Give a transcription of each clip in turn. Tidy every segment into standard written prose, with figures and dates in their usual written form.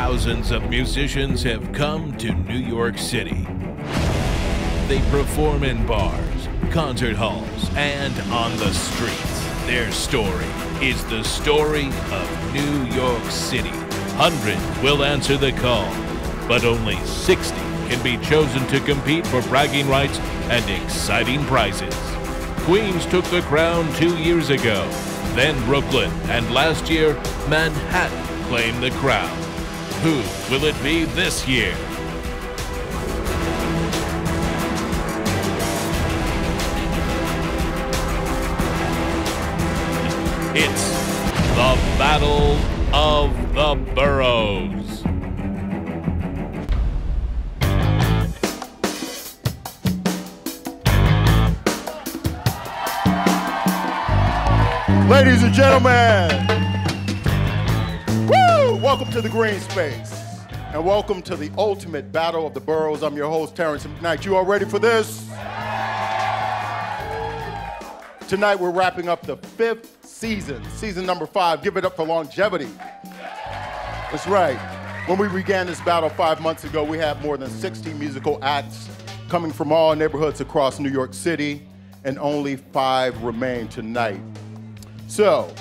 thousands of musicians have come to New York City. They perform in bars, concert halls, and on the streets. Their story is the story of New York City. Hundreds will answer the call, but only 60 can be chosen to compete for bragging rights and exciting prizes. Queens took the crown 2 years ago, then Brooklyn, and last year, Manhattan claimed the crown. Who will it be this year? It's the Battle of the Boroughs. Ladies and gentlemen, woo! Welcome to the green space, and welcome to the ultimate battle of the boroughs. I'm your host, Terrance and McKnight. You all ready for this? Tonight we're wrapping up the 5th season, season number 5. Give it up for longevity. That's right. When we began this battle 5 months ago, we had more than 60 musical acts coming from all neighborhoods across New York City, and only 5 remain tonight. So,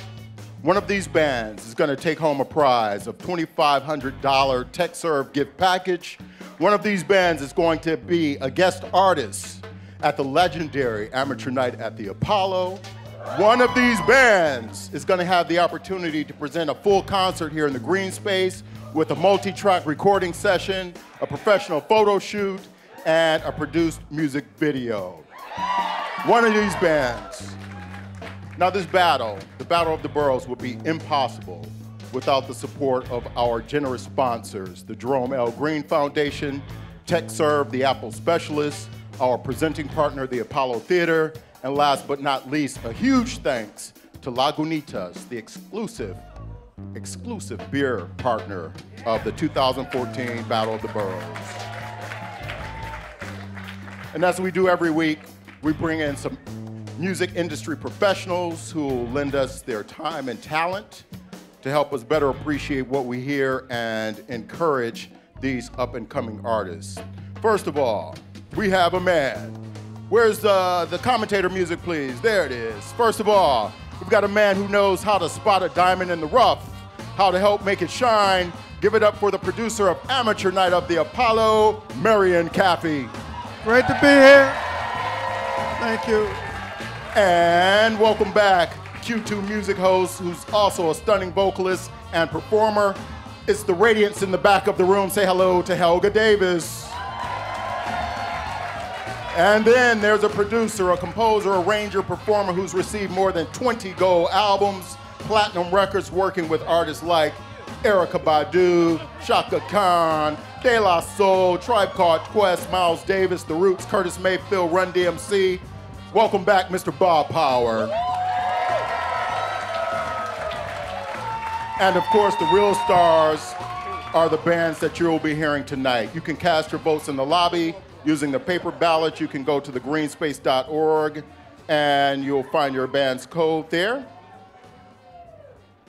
one of these bands is going to take home a prize of $2,500 TechServe gift package. One of these bands is going to be a guest artist at the legendary Amateur Night at the Apollo. One of these bands is going to have the opportunity to present a full concert here in the green space with a multi-track recording session, a professional photo shoot, and a produced music video. One of these bands. Now this battle, the Battle of the Boroughs, would be impossible without the support of our generous sponsors, the Jerome L. Green Foundation, TechServe, the Apple Specialists, our presenting partner, the Apollo Theater, and last but not least, a huge thanks to Lagunitas, the exclusive beer partner of the 2014 Battle of the Boroughs. And as we do every week, we bring in some music industry professionals who will lend us their time and talent to help us better appreciate what we hear and encourage these up-and-coming artists. First of all, we have a man. Where's the commentator music, please? There it is. First of all, we've got a man who knows how to spot a diamond in the rough, how to help make it shine. Give it up for the producer of Amateur Night of the Apollo, Marion Caffey. Great to be here. Thank you. And welcome back, Q2 music host, who's also a stunning vocalist and performer. It's the radiance in the back of the room. Say hello to Helga Davis. And then there's a producer, a composer, arranger, performer who's received more than 20 gold albums, platinum records, working with artists like Erykah Badu, Chaka Khan, De La Soul, Tribe Called Quest, Miles Davis, The Roots, Curtis Mayfield, Run DMC. Welcome back, Mr. Bob Power. And of course, the real stars are the bands that you'll be hearing tonight. You can cast your votes in the lobby using the paper ballot. You can go to thegreenspace.org and you'll find your band's code there.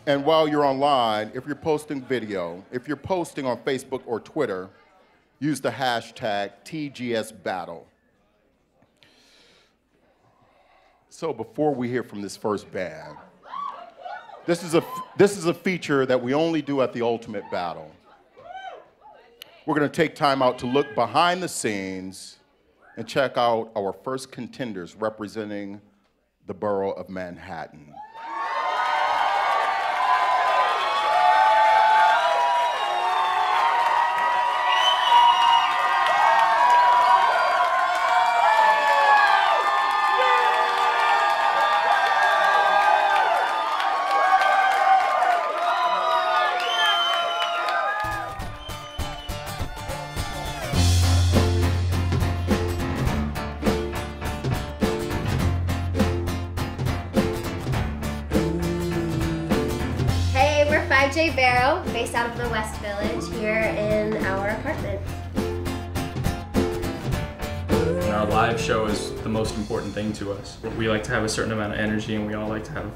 And while you're online, if you're posting video, if you're posting on Facebook or Twitter, use the hashtag TGSBattle. So before we hear from this first band, this is a feature that we only do at the Ultimate Battle. We're going to take time out to look behind the scenes and check out our first contenders representing the borough of Manhattan. Barrow, based out of the West Village, here in our apartment. Our live show is the most important thing to us. We like to have a certain amount of energy, and we all like to have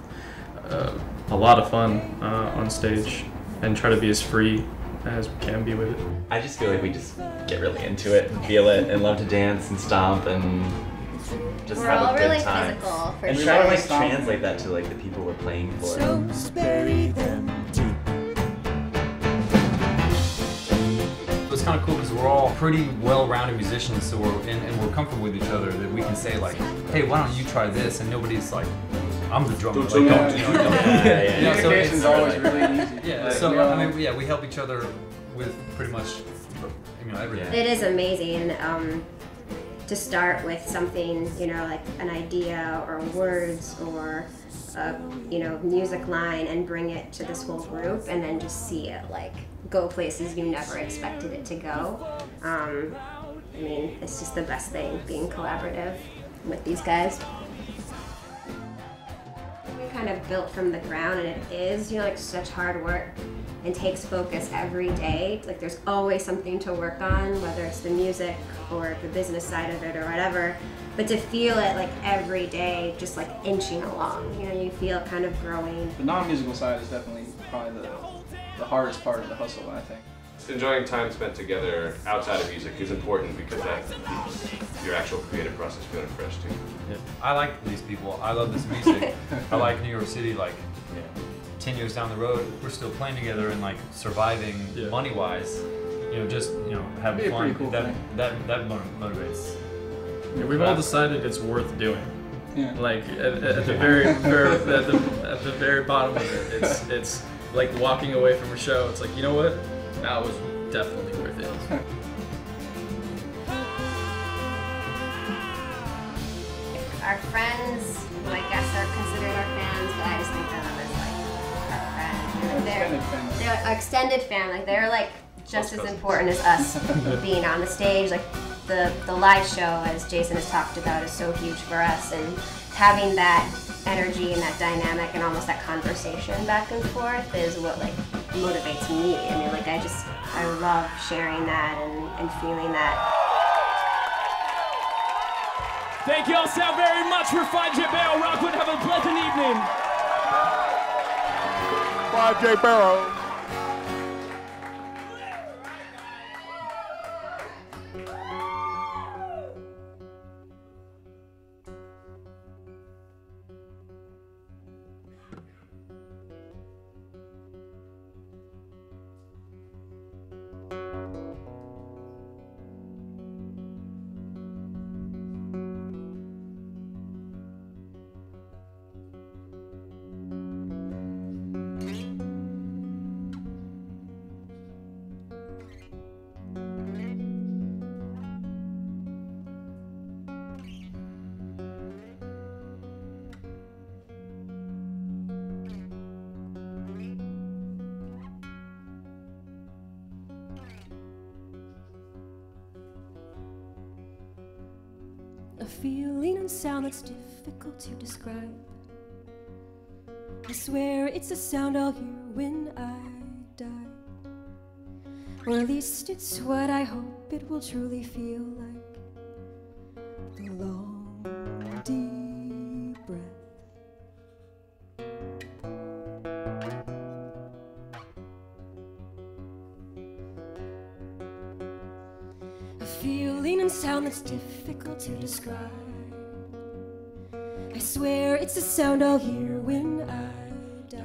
a lot of fun on stage and try to be as free as we can be with it. I just feel like we just get really into it and feel it and love to dance and stomp and just We're have all a good really time. physical, for And sure. try to like translate that to like the people we're playing for. So bury them deep. It's kind of cool because we're all pretty well-rounded musicians, so and we're comfortable with each other that we can say like, hey, why don't you try this? And nobody's like, I'm the drummer. Like, don't, don't. Yeah. Communication's always really easy. Yeah. Like, So I mean, yeah, we help each other with pretty much, everything. It is amazing to start with something, like an idea or words or a, music line and bring it to this whole group and then just see it like go places you never expected it to go. I mean, it's just the best thing, being collaborative with these guys. We kind of built from the ground, and it is, like such hard work and takes focus every day. Like there's always something to work on, whether it's the music or the business side of it or whatever. But to feel it like every day, just like inching along, you feel it kind of growing. The non-musical side is definitely probably the hardest part of the hustle, I think. Enjoying time spent together outside of music is important because that keeps your actual creative process feeling fresh too. Yeah. I like these people. I love this music. I like New York City. Like, 10 years down the road, we're still playing together and like surviving money-wise. Having fun. Cool that motivates. Yeah, we've all decided it's worth doing. Yeah. Like at the very at the very bottom of it, it's like walking away from a show. It's like, you know what? That was definitely worth it. Our friends, who I guess are considered our fans, but I just think of them as like our friends. They're extended family. They're like just as important as us being on the stage. Like the live show, as Jason has talked about, is so huge for us, and having that energy and that dynamic and almost that conversation back and forth is what like motivates me. I mean, like I love sharing that and feeling that. Thank you all so very much for 5J Barrow Rockwood. Have a pleasant evening. 5J Barrow. A feeling and sound that's difficult to describe. I swear it's a sound I'll hear when I die. Or at least it's what I hope it will truly feel like. The long, deep breath. A feeling and sound that's difficult to describe. I swear it's a sound I'll hear when I die.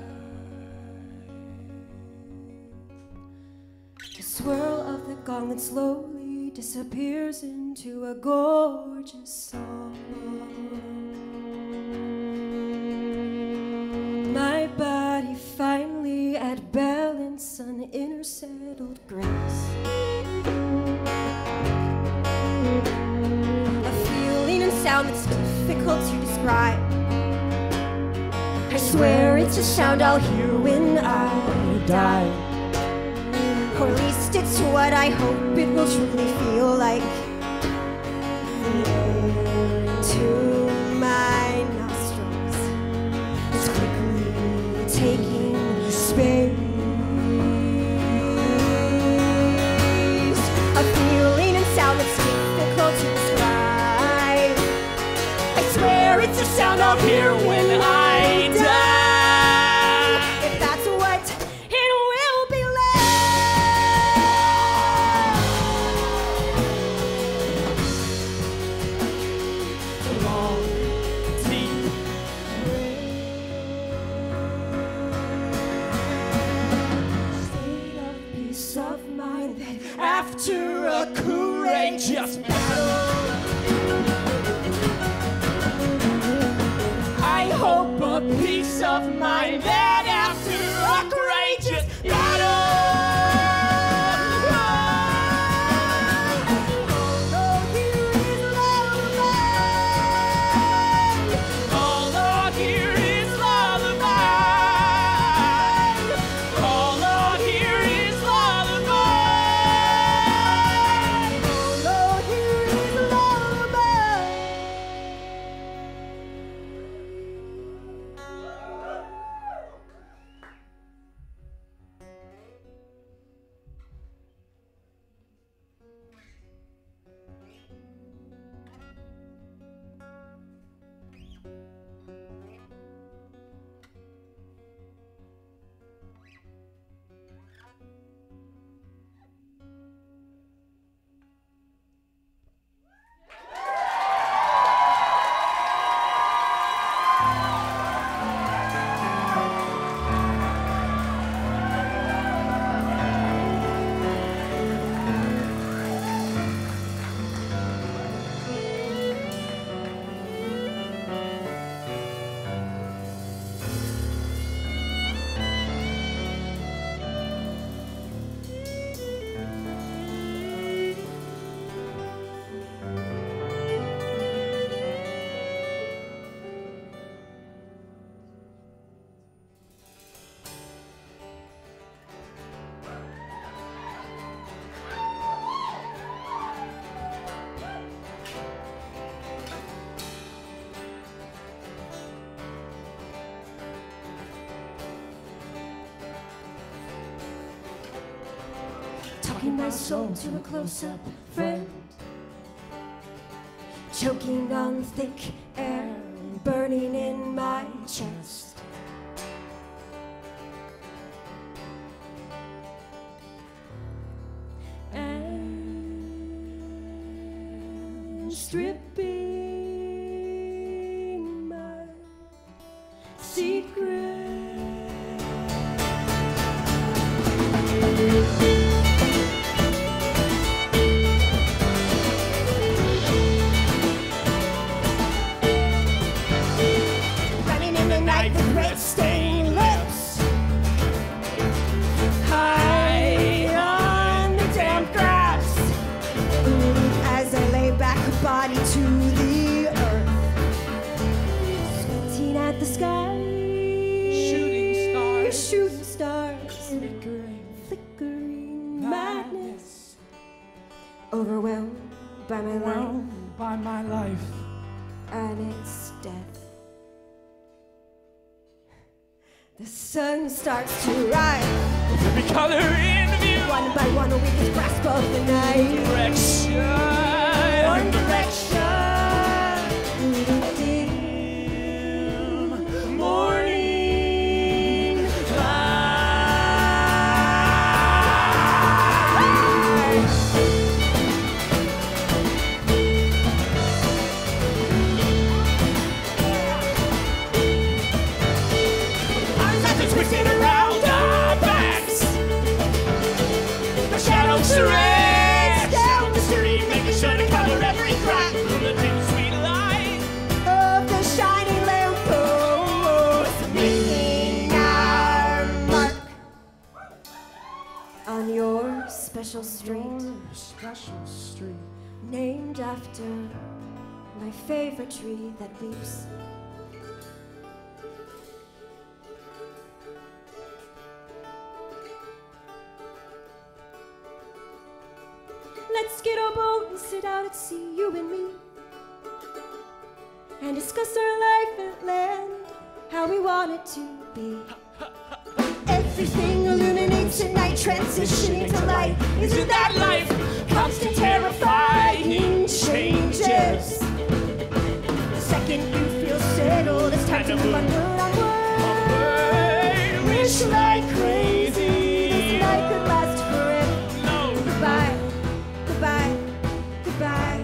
The swirl of the gong that slowly disappears into a gorgeous song. My body finally at balance, an inner settled grace. A feeling and sound that's difficult to describe. I swear it's a sound I'll hear when I die. Or at least it's what I hope it will truly feel like. The air into my nostrils is quickly taking space. A feeling and sound that's difficult to describe. I swear it's a sound I'll hear when I die. If that's what it will be like. this battle. I hope a peace of mind that after a courageous battle. Talking my soul to a close-up friend, choking on thick air, burning in my chest. And stripping my secret. With red-stained lips, high on the damp grass, as I lay back, body to the earth, squinting at the sky, shooting stars, flickering madness, overwhelmed by my life, and its death. The sun starts to rise. Every color in view. One by one, we can grasp of the night. Direction. One direction. Dim morning twisted around our backs. The shadows race down the street, making sure to cover every crack from the dim sweet light of the shining lamppost, making our mark on your special street, named after my favorite tree that weeps. Let's get a boat and sit out at sea, you and me, and discuss our life and land, how we want it to be. Everything illuminates at night, transitioning to light. Isn't that life? Constant terrifying changes. The second you feel settled, it's time to move onward, onward. Wish like crazy this night could last forever. No. Goodbye. Goodbye, goodbye,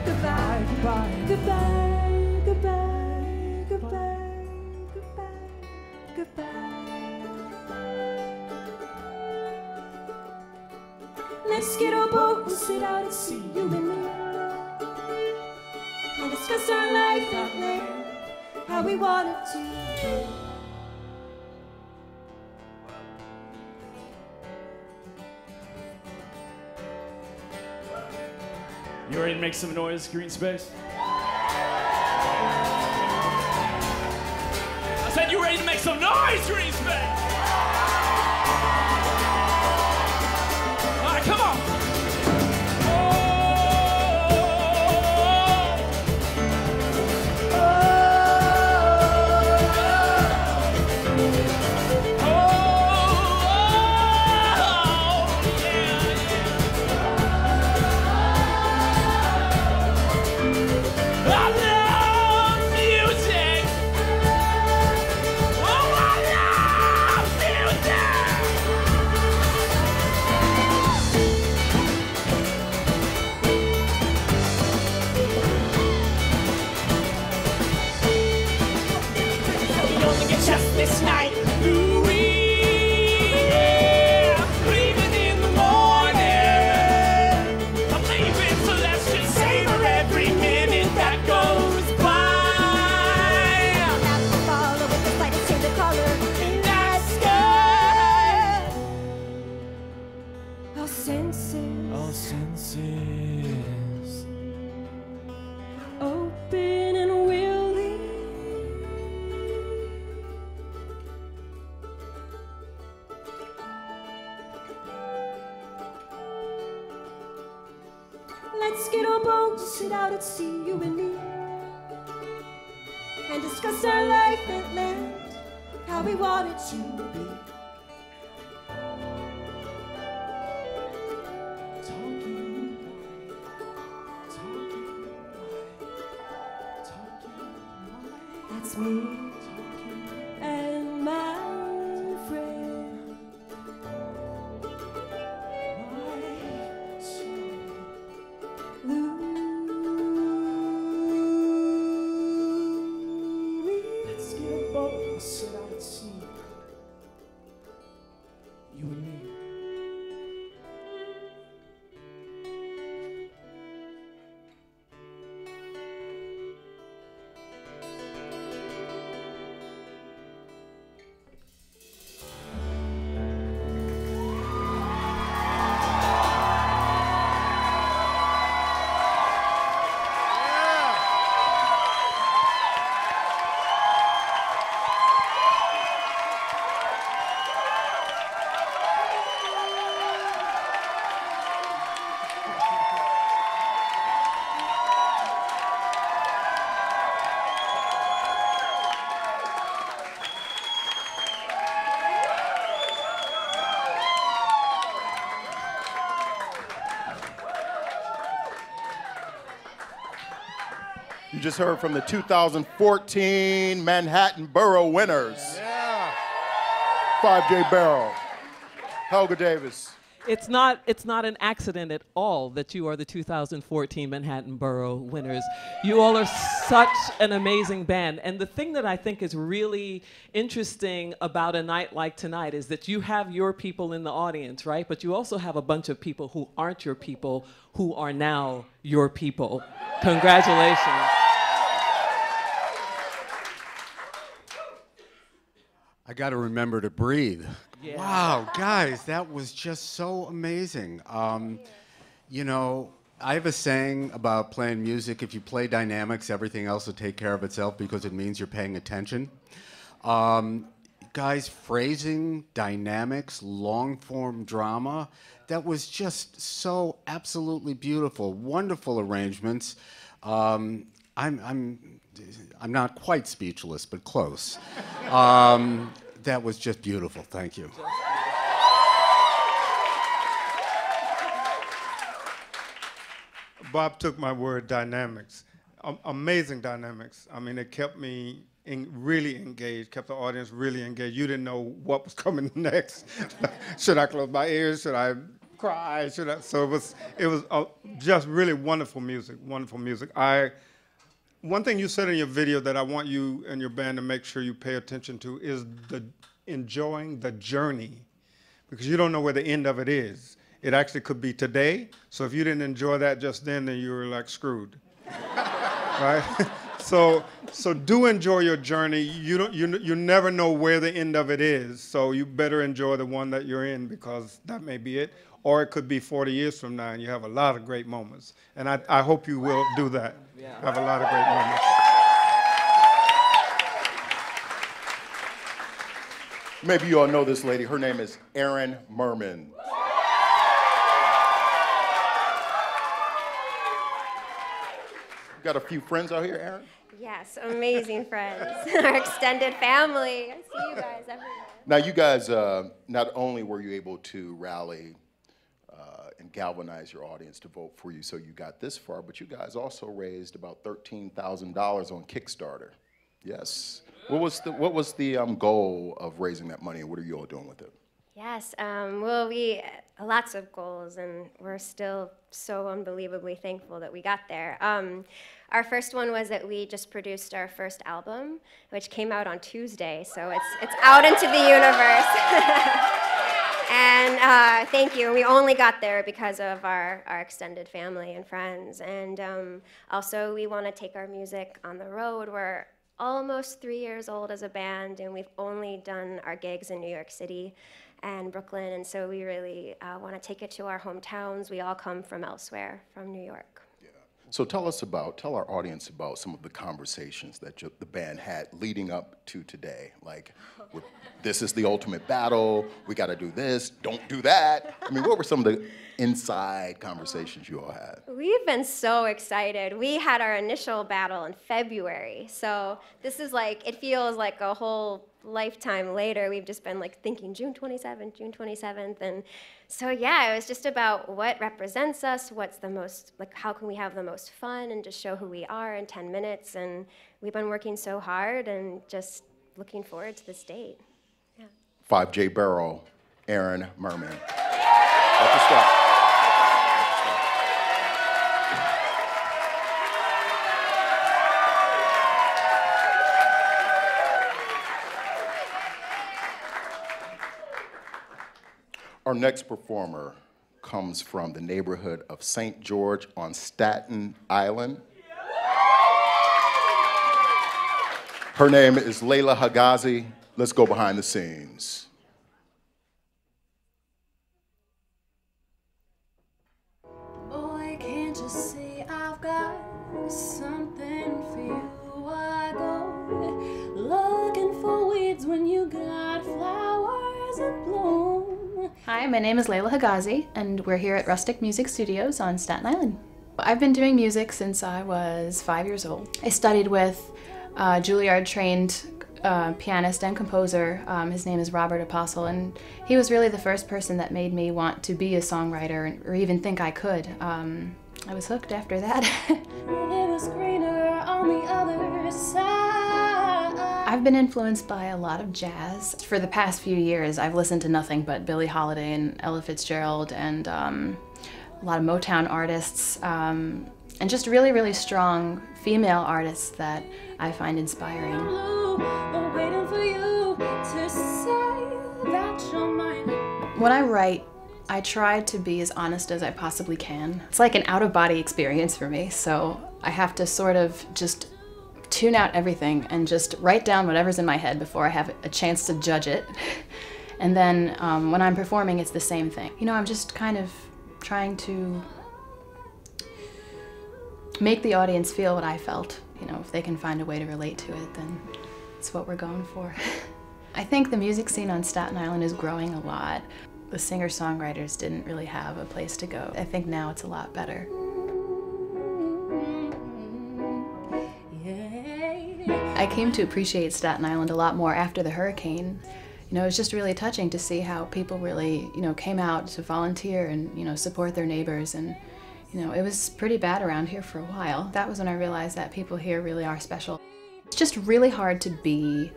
goodbye, goodbye, goodbye, goodbye, goodbye, goodbye, goodbye. Let's get a boat and sit out at sea, you and me. discuss our life out loud, how we want it to be. You ready to make some noise, Green Space? I said you ready to make some noise, Green Space? All right, come on. This night, Louis, yeah. Leaving in the morning. I'm leaving, so let's just savor every minute that goes by. Now to follow with the slightest change of color in that sky. All senses open and willing. Let's get our boats, sit out at sea, you and me, and discuss our life at land, how we want it to be. That's me and my friend. Let's get a boat, sit out at sea. You and me. You just heard from the 2014 Manhattan Borough winners. Yeah. 5J Barrow, Helga Davis. It's not an accident at all that you are the 2014 Manhattan Borough winners. You all are such an amazing band. And the thing that I think is really interesting about a night like tonight is that you have your people in the audience, right? But you also have a bunch of people who aren't your people who are now your people. Congratulations. I got to remember to breathe. Yeah. Wow, guys, that was just so amazing. You know, I have a saying about playing music. If you play dynamics, everything else will take care of itself because it means you're paying attention. Guys, phrasing, dynamics, long-form drama, that was just so absolutely beautiful. Wonderful arrangements. I'm not quite speechless, but close. That was just beautiful. Thank you. Bob took my word, dynamics. Amazing dynamics. I mean, it kept me really engaged, kept the audience really engaged. You didn't know what was coming next. Should I close my ears? Should I cry? Should I? So it was just really wonderful music, wonderful music. One thing you said in your video that I want you and your band to make sure you pay attention to is enjoying the journey, because you don't know where the end of it is. It actually could be today, so if you didn't enjoy that just then you were like screwed. right? So do enjoy your journey. You never know where the end of it is, so you better enjoy the one that you're in, because that may be it, or it could be 40 years from now and you have a lot of great moments. And I hope you will do that. Yeah. Have a lot of great moments. Maybe you all know this lady. Her name is Erin Merman. Got a few friends out here, Erin? Yes, amazing friends. Our extended family. I see you guys everywhere. Now, you guys, not only were you able to rally and galvanize your audience to vote for you, so you got this far, but you guys also raised about $13,000 on Kickstarter. Yes. What was the goal of raising that money, and what are you all doing with it? Yes, well, we lots of goals, and we're still so unbelievably thankful that we got there. Our first one was that we just produced our first album, which came out on Tuesday, so it's out into the universe. And thank you. We only got there because of our extended family and friends. And also, we want to take our music on the road. We're almost 3 years old as a band, and we've only done our gigs in New York City and Brooklyn, and so we really want to take it to our hometowns. We all come from elsewhere, from New York. Yeah. So tell our audience about some of the conversations that the band had leading up to today. Like, this is the ultimate battle, we got to do this, don't do that. I mean, what were some of the inside conversations you all had? We've been so excited. We had our initial battle in February, so this is like, it feels like a whole lifetime later. We've just been like thinking June 27th, and so yeah, it was just about what represents us, what's the most, like, how can we have the most fun and just show who we are in 10 minutes, and we've been working so hard and just looking forward to this date. Yeah. 5J Borough, Erin Merman. Let us start. Our next performer comes from the neighborhood of St. George on Staten Island. Her name is Layla Hagazi. Let's go behind the scenes. Boy, can't you see I've got something for you? I go looking for weeds when you got flowers in bloom. Hi, my name is Layla Hagazi, and we're here at Rustic Music Studios on Staten Island. I've been doing music since I was 5 years old. I studied with a Juilliard-trained pianist and composer. His name is Robert Apostle, and he was really the first person that made me want to be a songwriter or even think I could. I was hooked after that. It was greener on the other side. I've been influenced by a lot of jazz. For the past few years, I've listened to nothing but Billie Holiday and Ella Fitzgerald and a lot of Motown artists, and just really, really strong female artists that I find inspiring. When I write, I try to be as honest as I possibly can. It's like an out-of-body experience for me, so I have to sort of just tune out everything and just write down whatever's in my head before I have a chance to judge it. And then when I'm performing, it's the same thing. You know, I'm just kind of trying to make the audience feel what I felt. You know, if they can find a way to relate to it, then it's what we're going for. I think the music scene on Staten Island is growing a lot. The singer-songwriters didn't really have a place to go. I think now it's a lot better. I came to appreciate Staten Island a lot more after the hurricane. You know, it was just really touching to see how people really, you know, came out to volunteer and, you know, support their neighbors. And, you know, it was pretty bad around here for a while. That was when I realized that people here really are special. It's just really hard to be,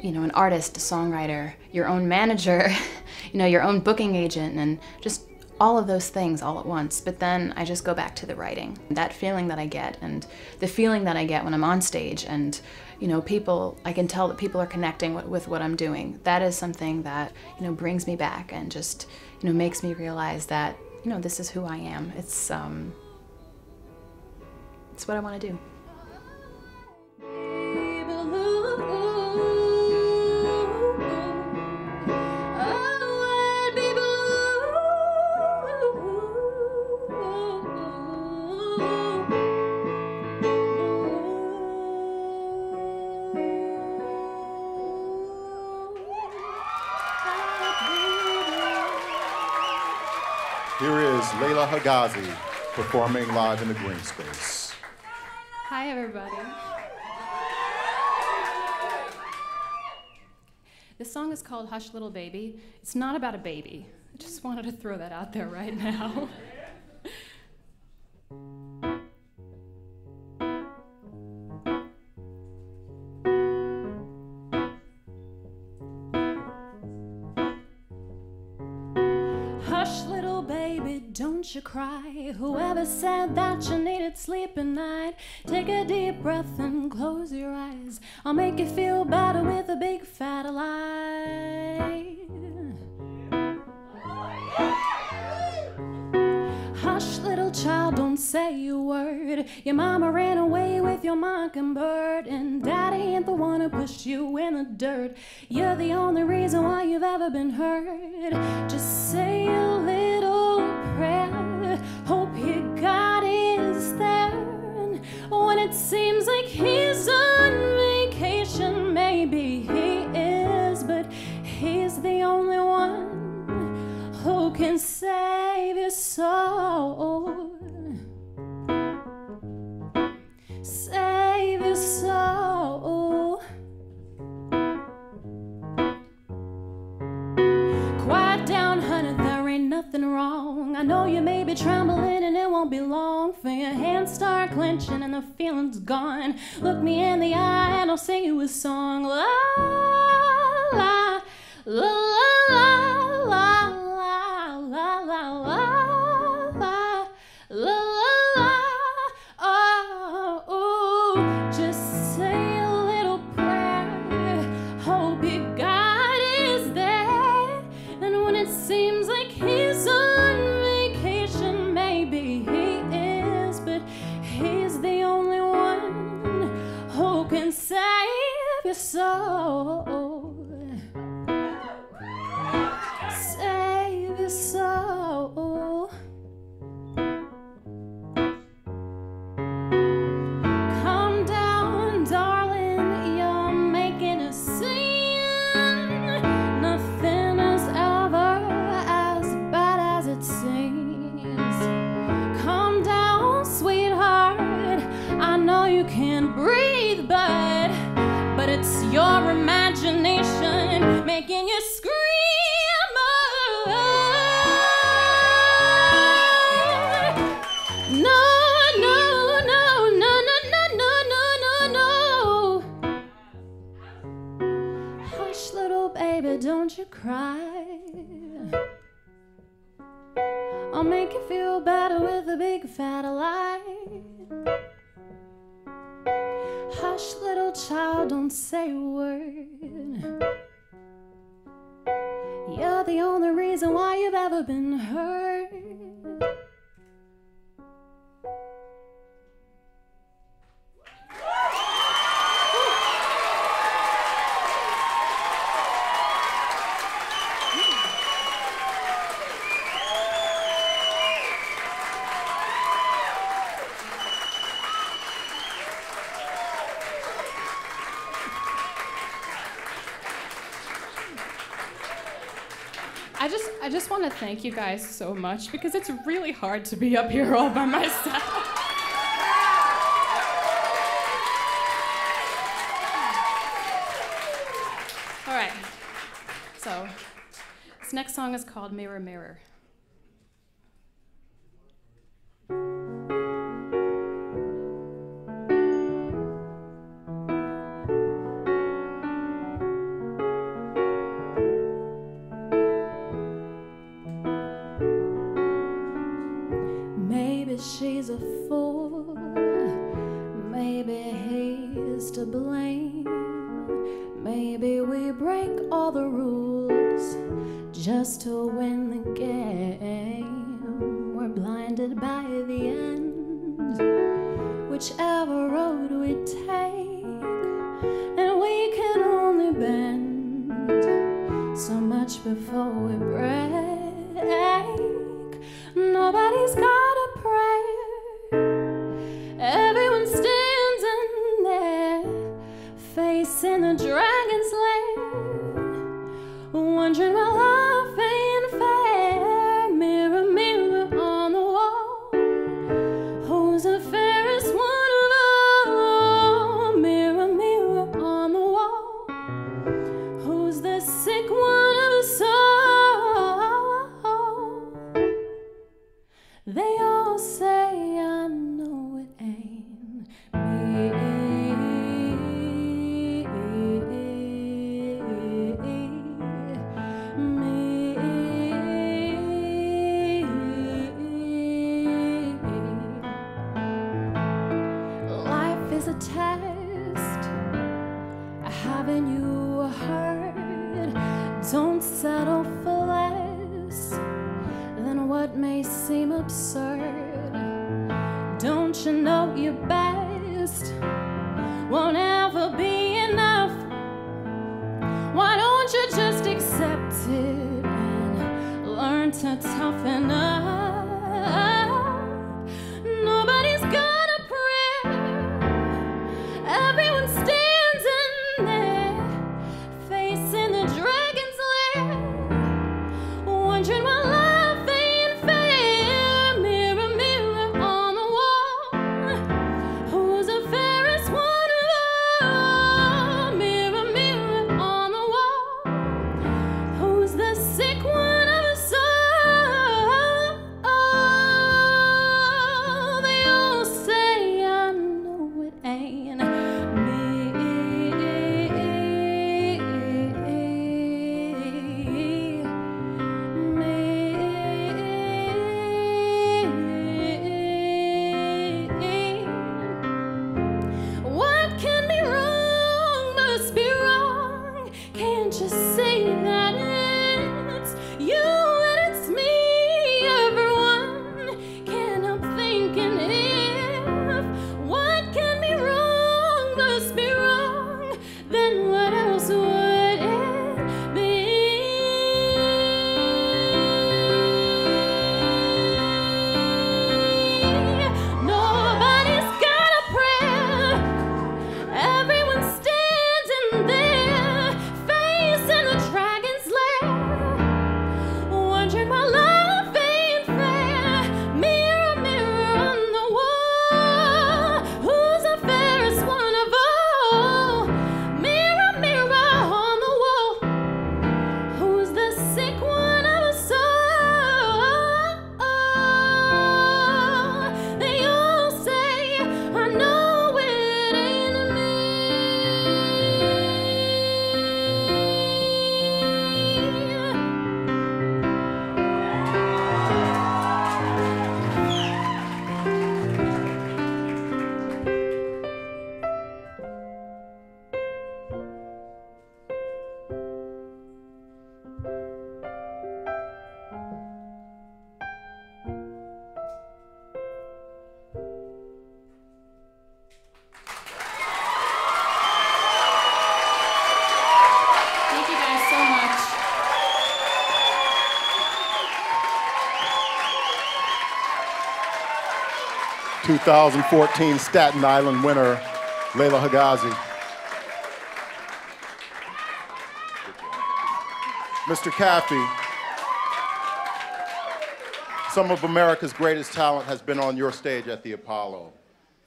you know, an artist, a songwriter, your own manager, you know, your own booking agent, and just all of those things all at once. But then I just go back to the writing. That feeling that I get, and the feeling that I get when I'm on stage, and, you know, people, I can tell that people are connecting with what I'm doing. That is something that, you know, brings me back and just, you know, makes me realize that, you know, this is who I am. It's what I want to do. Here is Layla Hagazi performing live in the green space. Hi, everybody. This song is called Hush Little Baby. It's not about a baby. I just wanted to throw that out there right now. Hush, little baby, don't you cry. Whoever said that you needed sleep at night, take a deep breath and close your eyes. I'll make you feel better with a big fat lie. Hush, little child, don't say a word. Your mama ran away with your mockingbird, and daddy ain't the one who pushed you in the dirt. You're the only reason why you've ever been hurt. Just say a little prayer, hope your God is there. And when it seems like he's on vacation, maybe he is, but he's the only one who can save your soul. Save your soul. Quiet down, honey, there ain't nothing wrong. I know you may be trembling and it won't be long for your hands start clenching and the feeling's gone. Look me in the eye and I'll sing you a song. La la la la la la la la la la la la. Oh, just say a little prayer, hope your God is there. And when it seems like he's on vacation, maybe he is, but he's the only one who can save your soul. Save your soul. Calm down, darling, you're making a scene. Nothing is ever as bad as it seems. Calm down, sweetheart, I know you can't breathe, but it's your imagination making you scream. No, no, no, no, no, no, no, no, no. Hush, little baby, don't you cry. I'll make you feel better with a big fat lie. Hush, little child, don't say a word. You're the only reason why you've ever been hurt. I just want to thank you guys so much because it's really hard to be up here all by myself. All right, so this next song is called Mirror, Mirror. She's a fool, maybe he's to blame. Maybe we break all the rules just to win the game. We're blinded by the end, whichever road we take, and we can only bend so much before we break. Nobody's got a prayer. Everyone stands in there, facing the dragon's lair, wondering why life ain't fair. Mirror, mirror, having you heard. Don't settle for less than what may seem absurd. Don't you know your best won't ever be enough? Why don't you just accept it and learn to toughen up? Nobody's got a prayer. Everyone stands in there, facing the dragon's lair, wondering why life ain't fair. Mirror, mirror on the wall, who's the fairest one of all? Mirror, mirror on the wall, who's the sick one of us all? They all say I know it ain't what can be wrong must be wrong. Can't you see that it's you and it's me? Everyone can't help thinking if what can be wrong must be wrong, then what else would it be? Nobody's got a prayer. Everyone stands in there, facing the dragon's lair, wondering why life ain't fair. Mirror, mirror on the wall, who's the fairest one of all? Mirror, mirror on the wall, who's the sick one of us all? They all say I know it ain't me. Thank you guys so much. 2014 Staten Island winner, Layla Higazi. Mr. Caffey, some of America's greatest talent has been on your stage at the Apollo,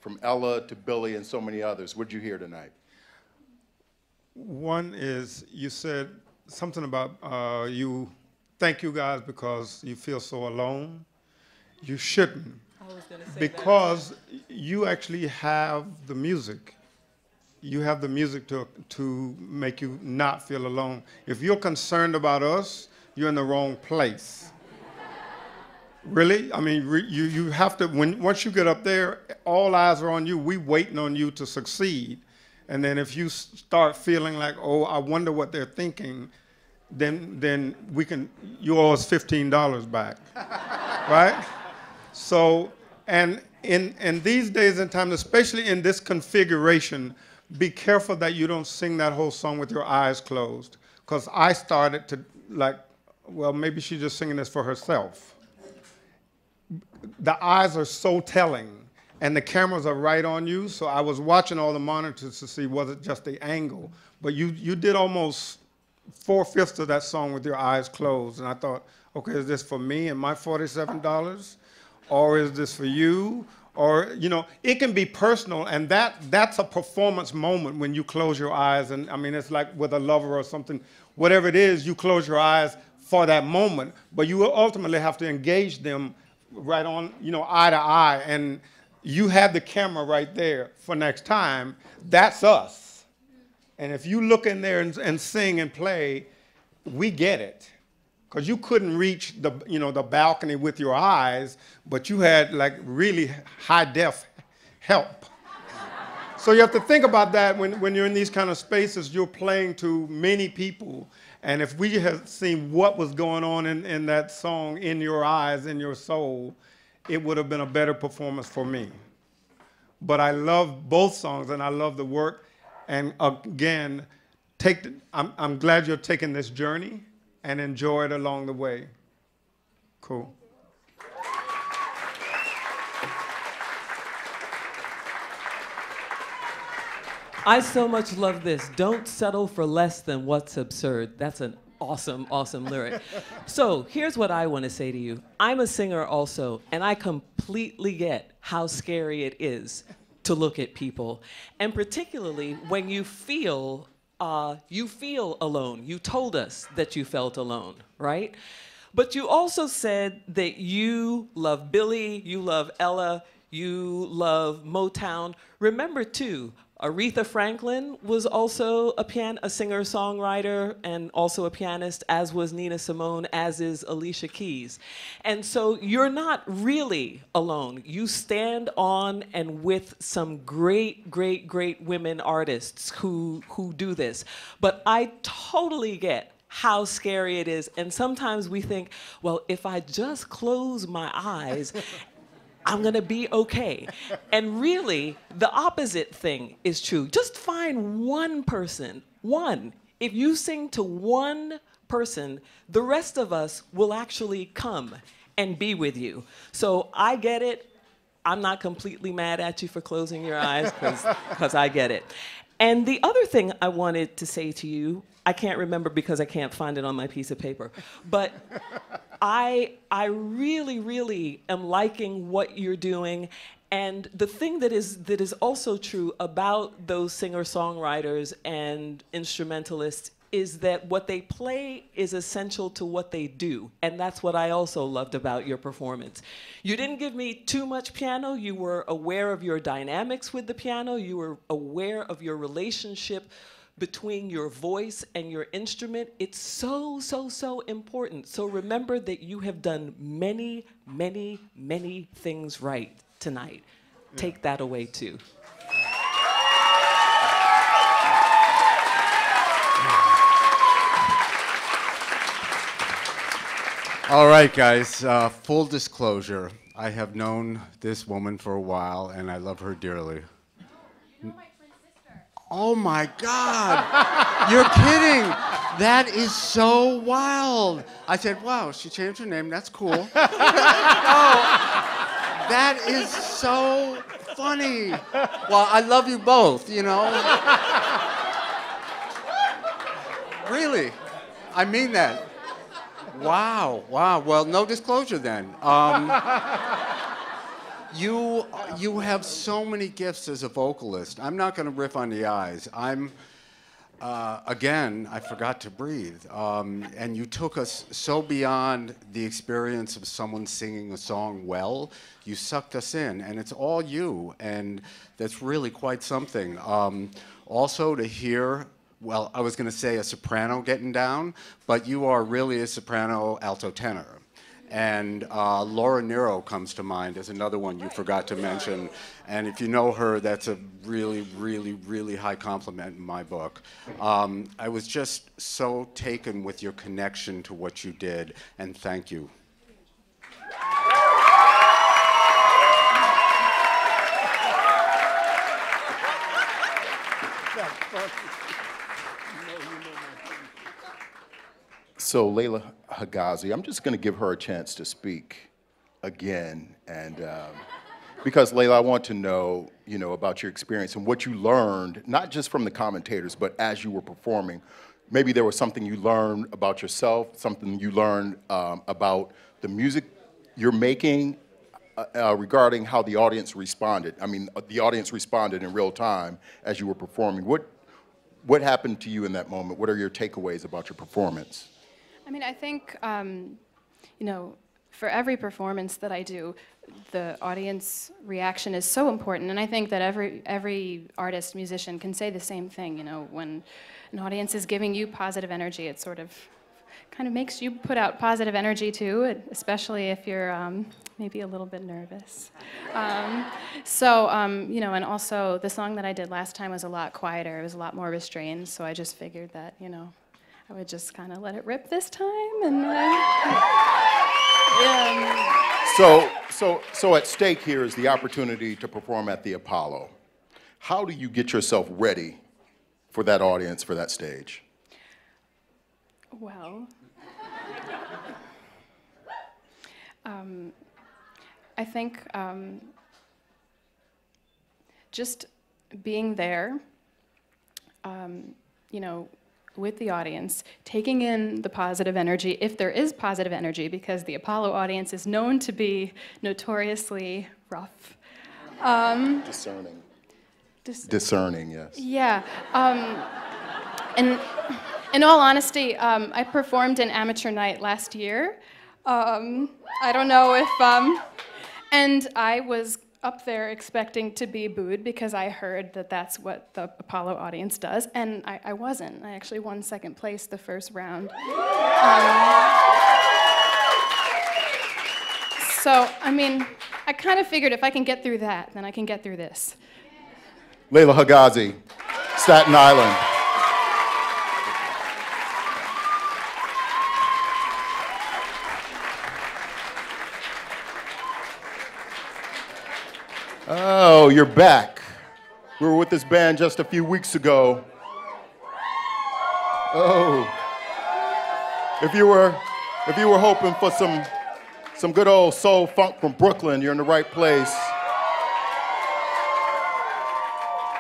from Ella to Billy and so many others. What'd you hear tonight? One is you said something about you thank you guys because you feel so alone. You shouldn't. I was gonna say because you actually have the music. You have the music to make you not feel alone. If you're concerned about us, you're in the wrong place. Really? I mean, you have to, once you get up there, all eyes are on you. We waiting on you to succeed. And then if you start feeling like, oh, I wonder what they're thinking, then we can, you owe us $15 back, right? So, and in these days and times, especially in this configuration, be careful that you don't sing that whole song with your eyes closed. Because I started to like, well, maybe she's just singing this for herself. The eyes are so telling, and the cameras are right on you, so I was watching all the monitors to see was it just the angle. But you did almost 4/5 of that song with your eyes closed, and I thought, okay, is this for me and my $47? Or is this for you? Or, you know, it can be personal, and that's a performance moment when you close your eyes. And I mean, it's like with a lover or something. Whatever it is, you close your eyes for that moment, but you will ultimately have to engage them right on, you know, eye to eye. And you have the camera right there for next time. That's us. And if you look in there and sing and play, we get it. Because you couldn't reach the, you know, the balcony with your eyes, but you had like really high def help. So you have to think about that when you're in these kind of spaces, you're playing to many people. And if we had seen what was going on in that song, in your eyes, in your soul, it would have been a better performance for me. But I love both songs, and I love the work. And again, I'm glad you're taking this journey and enjoy it along the way. Cool. I so much love this. Don't settle for less than what's absurd. That's an awesome, awesome lyric. So here's what I want to say to you. I'm a singer also, and I completely get how scary it is to look at people. And particularly when you feel alone. You told us that you felt alone, right? But you also said that you love Billy, you love Ella, you love Motown. Remember too, Aretha Franklin was also a singer-songwriter and also a pianist, as was Nina Simone, as is Alicia Keys. And so you're not really alone. You stand on and with some great, great, great women artists who do this. But I totally get how scary it is. And sometimes we think, well, if I just close my eyes, I'm gonna be okay. And really, the opposite thing is true. Just find one person, one. If you sing to one person, the rest of us will actually come and be with you. So I get it. I'm not completely mad at you for closing your eyes, because I get it. And the other thing I wanted to say to you, I can't remember because I can't find it on my piece of paper, but I really, really am liking what you're doing. And the thing that is also true about those singer-songwriters and instrumentalists is that what they play is essential to what they do. And that's what I also loved about your performance. You didn't give me too much piano. You were aware of your dynamics with the piano. You were aware of your relationship between your voice and your instrument. It's so, so, so important. So remember that you have done many, many, many things right tonight. Yeah. Take that away too. All right, guys, full disclosure. I have known this woman for a while, and I love her dearly. Oh my God, you're kidding. That is so wild. I said, wow, she changed her name, that's cool. Oh, that is so funny. Well, I love you both, you know. Really, I mean that. Wow, wow, well, no disclosure then. You have so many gifts as a vocalist. I'm not going to riff on the eyes. Again, I forgot to breathe. And you took us so beyond the experience of someone singing a song well. You sucked us in, and it's all you, and that's really quite something. Also to hear, well, I was going to say a soprano getting down, but you are really a soprano alto tenor. And Laura Nero comes to mind as another one you forgot to mention. And if you know her, that's a really, really, really high compliment in my book. I was just so taken with your connection to what you did, and thank you. So Layla Hagazi, I'm just going to give her a chance to speak again, and because Layla, I want to know, about your experience and what you learned, not just from the commentators, but as you were performing. Maybe there was something you learned about yourself, something you learned about the music you're making, regarding how the audience responded. I mean, the audience responded in real time as you were performing. What happened to you in that moment? What are your takeaways about your performance? I mean, I think, for every performance that I do, the audience reaction is so important, and I think that every artist, musician can say the same thing. When an audience is giving you positive energy, it sort of kind of makes you put out positive energy too, especially if you're maybe a little bit nervous. You know, and also the song that I did last time was a lot quieter. It was a lot more restrained, so I just figured that, you know, I would just kind of let it rip this time, and So at stake here is the opportunity to perform at the Apollo. How do you get yourself ready for that audience, for that stage? Well, I think just being there, you know, with the audience, taking in the positive energy, if there is positive energy, because the Apollo audience is known to be notoriously rough. Discerning. Discerning, yes. Yeah. And in all honesty, I performed an amateur night last year. I don't know if, and I was up there expecting to be booed because I heard that that's what the Apollo audience does, and I wasn't. I actually won second place the first round. So, I mean, I kind of figured if I can get through that, then I can get through this. Layla Hagazi, Staten Island. Oh, you're back. We were with this band just a few weeks ago. Oh. If you were hoping for some good old soul funk from Brooklyn, you're in the right place.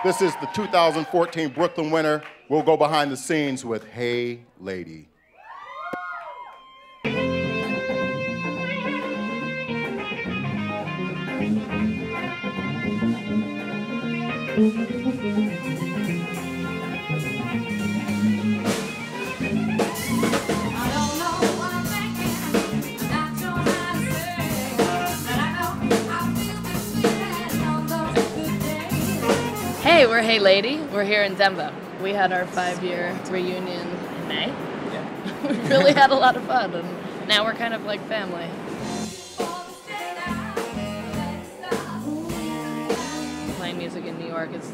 This is the 2014 Brooklyn winner. We'll go behind the scenes with Hey Lady. Hey, we're Hey Lady. We're here in Denver. We had our 5-year reunion in May. Yeah. We really had a lot of fun, and now we're kind of like family. Playing music in New York is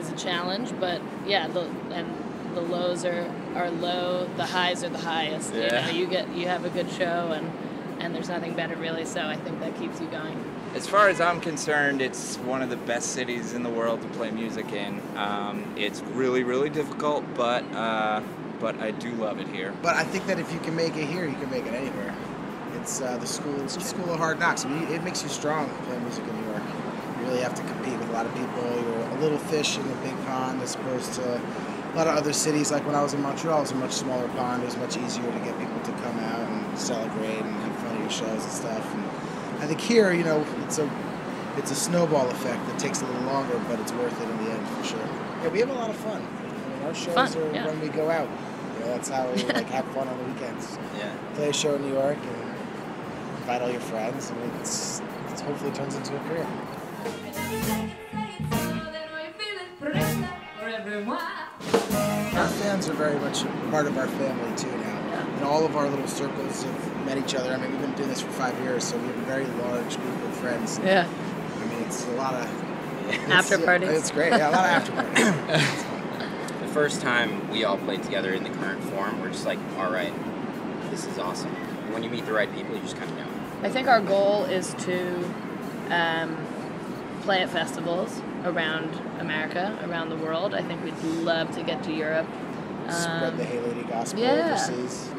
a challenge, but yeah, the lows are low, the highs are the highest. Yeah. You know, you have a good show, and there's nothing better really. So I think that keeps you going. As far as I'm concerned, it's one of the best cities in the world to play music in. It's really, really difficult, but I do love it here. But I think that if you can make it here, you can make it anywhere. It's the school of hard knocks. I mean, it makes you strong playing music in New York. You really have to compete with a lot of people. You're a little fish in a big pond as opposed to a lot of other cities. Like when I was in Montreal, it was a much smaller pond. It was much easier to get people to come out and celebrate and have fun at your shows and stuff. And I think here, you know, it's a snowball effect that takes a little longer, but it's worth it in the end for sure. Yeah, we have a lot of fun. I mean, our shows are when we go out. You know, that's how we like have fun on the weekends. Yeah. Play a show in New York and invite all your friends. I mean, it's hopefully turns into a career. Our fans are very much a part of our family too now. And all of our little circles have met each other. I mean, we've been doing this for 5 years, so we have a very large group of friends. Yeah. I mean, it's a lot of... After parties. It's great, yeah, a lot of after parties. The first time we all played together in the current form, we're just like, all right, this is awesome. And when you meet the right people, you just kind of know. I think our goal is to play at festivals around America, around the world. I think we'd love to get to Europe. Spread the Hey Lady gospel overseas.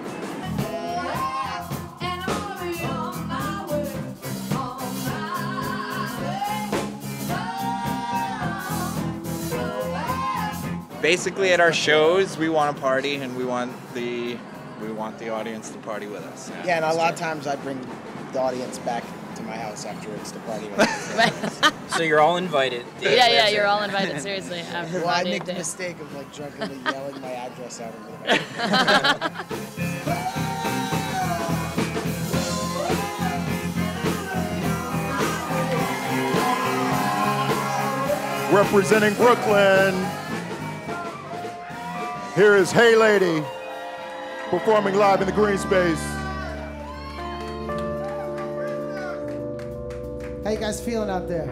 Basically, at our shows, we want to party, and we want the audience to party with us. Yeah, and a lot of times I bring the audience back to my house afterwards to party with us. So you're all invited. Yeah, you're all invited, seriously. Well, I make the mistake of like drunkenly yelling my address out over the Representing Brooklyn, here is Hey Lady performing live in the green space. How you guys feeling out there?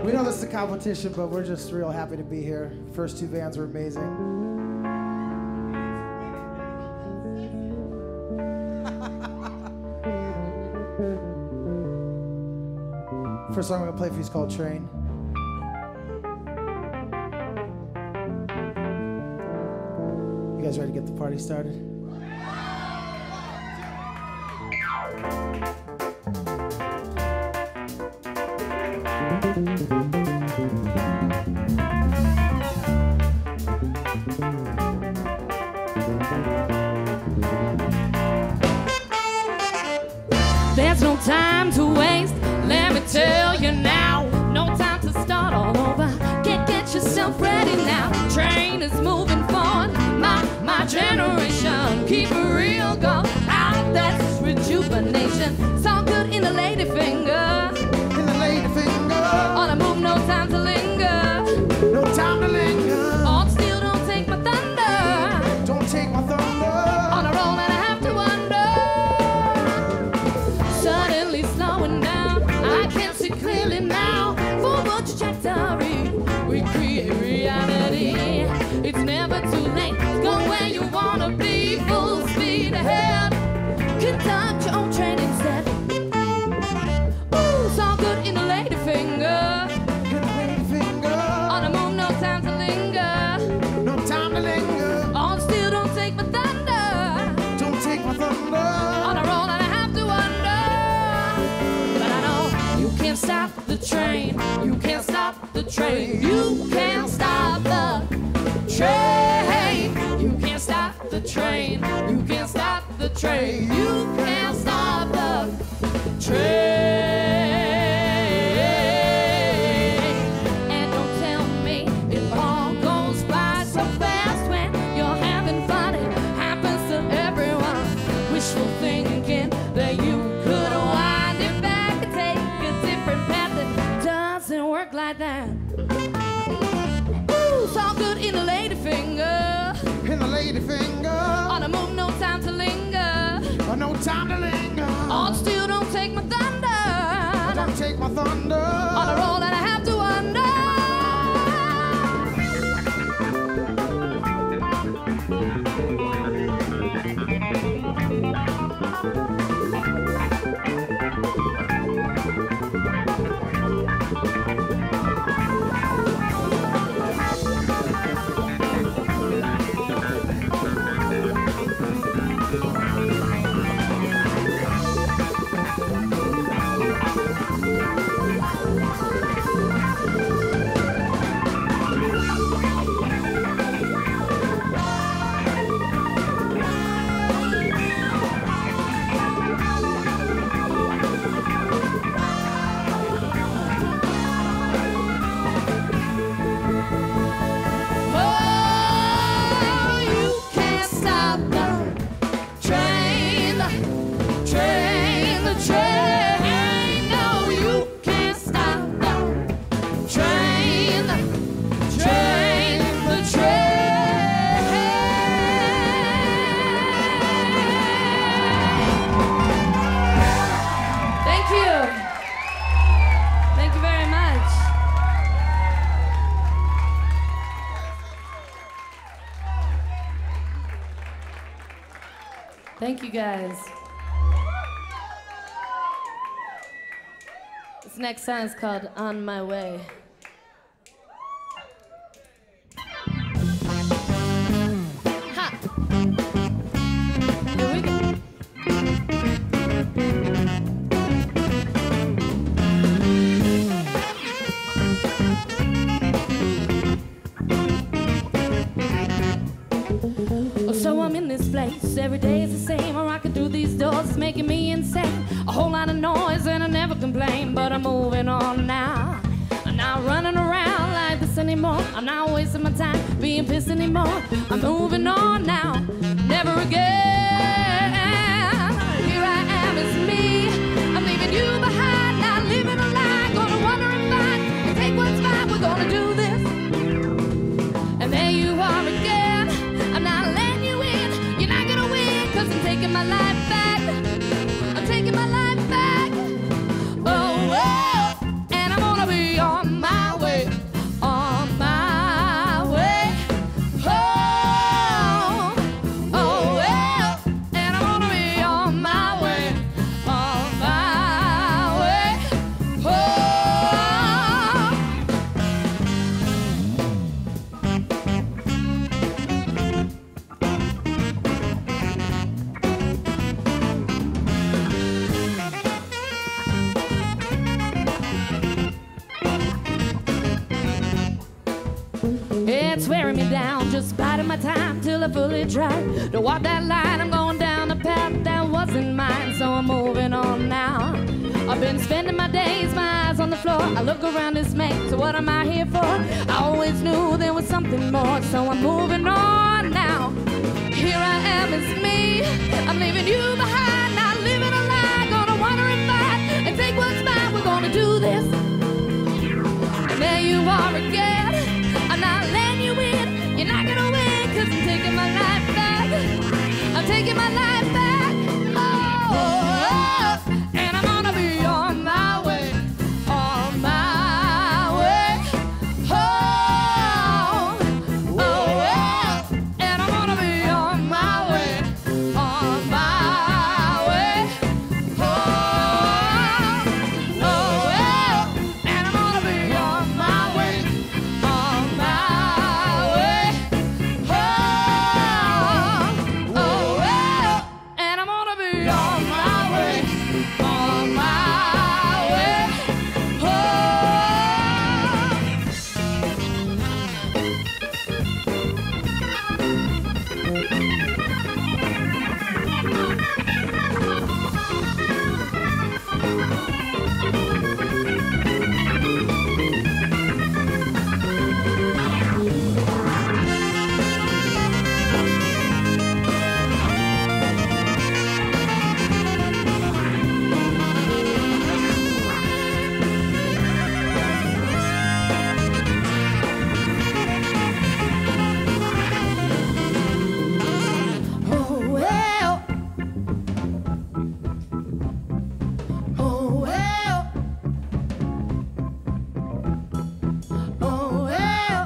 We know this is a competition, but we're just real happy to be here. First two bands were amazing. First song I'm gonna play for you is called Train. You guys ready to get the party started? There's no time to waste, let me tell you now. No time to start all over, get yourself ready now. Train is moving forward, my generation. Keep it real, go out, that's rejuvenation. It's all good in the lady finger. In the lady finger. On a move, no time to linger. No time to linger. On still, don't take my thunder. Don't take my thunder. On a roll and I have to wonder. Suddenly slowing down, I can see clearly now. Forward trajectory, we create reality. It's never too late, go where you wanna be. Full speed ahead, conduct your own train instead. Ooh, it's all good in the lady finger. In the lady finger. On the moon, no time to linger. No time to linger. On still, don't take my thunder. Don't take my thunder. On a roll and I have to wonder. But I know you can't stop the train. You can't stop the train. You can't stop the train. You can't stop the train. You can't stop the train. You can't stop the train. And don't tell me it all goes by so fast when you're having fun. It happens to everyone. Wishful thinking that you could wind it back and take a different path. It doesn't work like that. Ooh, it's all good in the lady finger. In the lady finger. On a move, no time to linger. No time to linger. On still, don't take my thunder. Don't take my thunder. On a roll and I have to wonder. Thank you guys. This next song is called On My Way. Ha! Here we go. So I'm in this place, every day is the same. I'm rocking through these doors, it's making me insane. A whole lot of noise and I never complain, but I'm moving on now. I'm not running around like this anymore. I'm not wasting my time being pissed anymore. I'm moving on now, never again. Here I am, it's me. I'm leaving you behind, not living a lie. Gonna wonder if I can take what's mine. We're gonna do this. And there you are again. I'm not 'cause I'm taking my life back. I'm taking my life back. Oh, well, and I'm gonna be on my way. On my way. Oh, oh, well, and I'm gonna be on my way. On my way. Oh. It's wearing me down, just biding my time till I fully try to walk that line. I'm going down the path that wasn't mine, so I'm moving on now. I've been spending my days, my eyes on the floor. I look around dismayed, so what am I here for? I always knew there was something more, so I'm moving on now. Here I am, it's me. I'm leaving you behind, not living a lie. Gonna wander and fight and take what's mine. We're gonna do this. And there you are again. I'm not letting you in. You're not gonna win, 'cause I'm taking my life back. I'm taking my life back. Oh, oh, and I'm gonna be on my way. On my way. Oh, oh, well, and I'm gonna be on my way. On my way. Oh, oh, well, and I'm gonna be on my way. On my way. Oh, oh, well, and I'm gonna be on my way. On my way. Oh. Oh, well. Oh, well. Oh, well.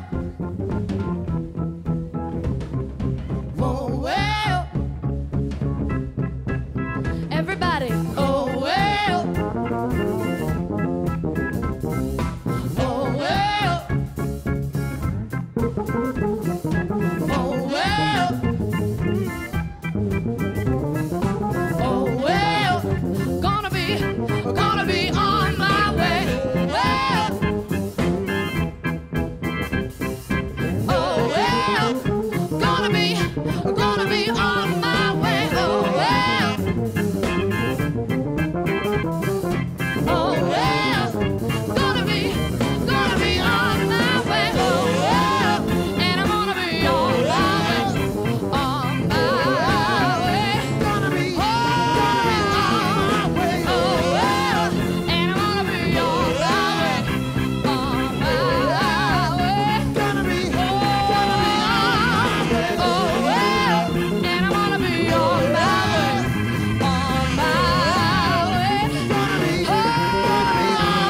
Oh, well. Everybody, oh, well. Oh, well. Oh, well. Oh, well, gonna be on my way. Well, oh, well, gonna be on my way. Oh, well, oh, well, gonna be on my way. Oh, well, and I'm gonna be on my way. On my way. Gonna be on my way. Oh, well, and I'm gonna be on my way. On my way. Gonna be on my way. Oh, well, and I'm gonna be on my way. On my way. Gonna be on my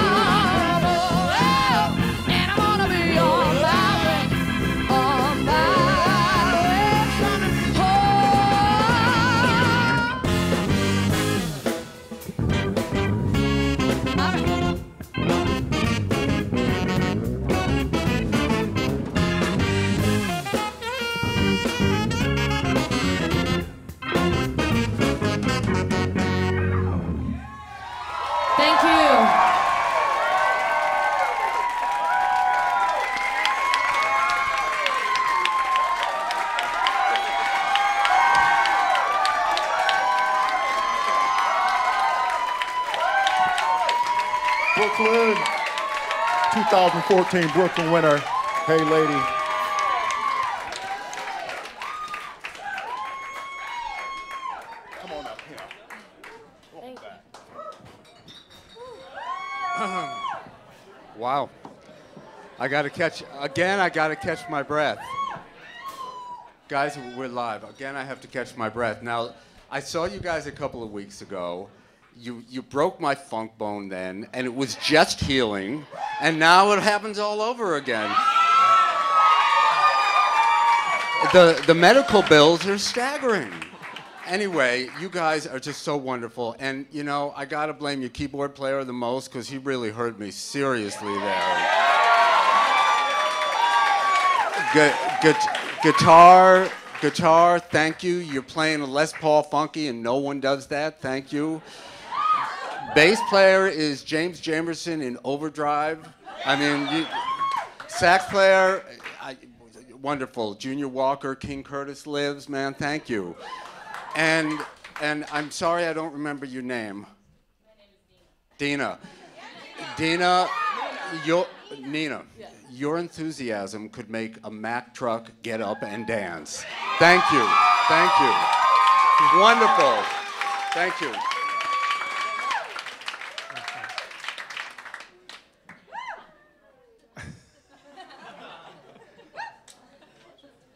way. Oh, well, and I'm gonna be on my way. On my way. Gonna be Thank you. Brooklyn, 2014 Brooklyn winner, Hey Lady. Come on up here. Welcome back. Wow. I gotta catch my breath. Guys, we're live. Again, I have to catch my breath. Now, I saw you guys a couple of weeks ago. You broke my funk bone then, and it was just healing, and now it happens all over again. The medical bills are staggering. Anyway, you guys are just so wonderful, and you know, I gotta blame your keyboard player the most, because he really hurt me seriously there. Guitar, thank you. You're playing a Les Paul funky, and no one does that. Thank you. Bass player is James Jamerson in Overdrive. I mean, sax player, wonderful. Junior Walker, King Curtis lives, man. Thank you. And I'm sorry I don't remember your name. My name is Dina. Dina, Nina. Your enthusiasm could make a Mack truck get up and dance. Thank you. Thank you. Wonderful. Thank you.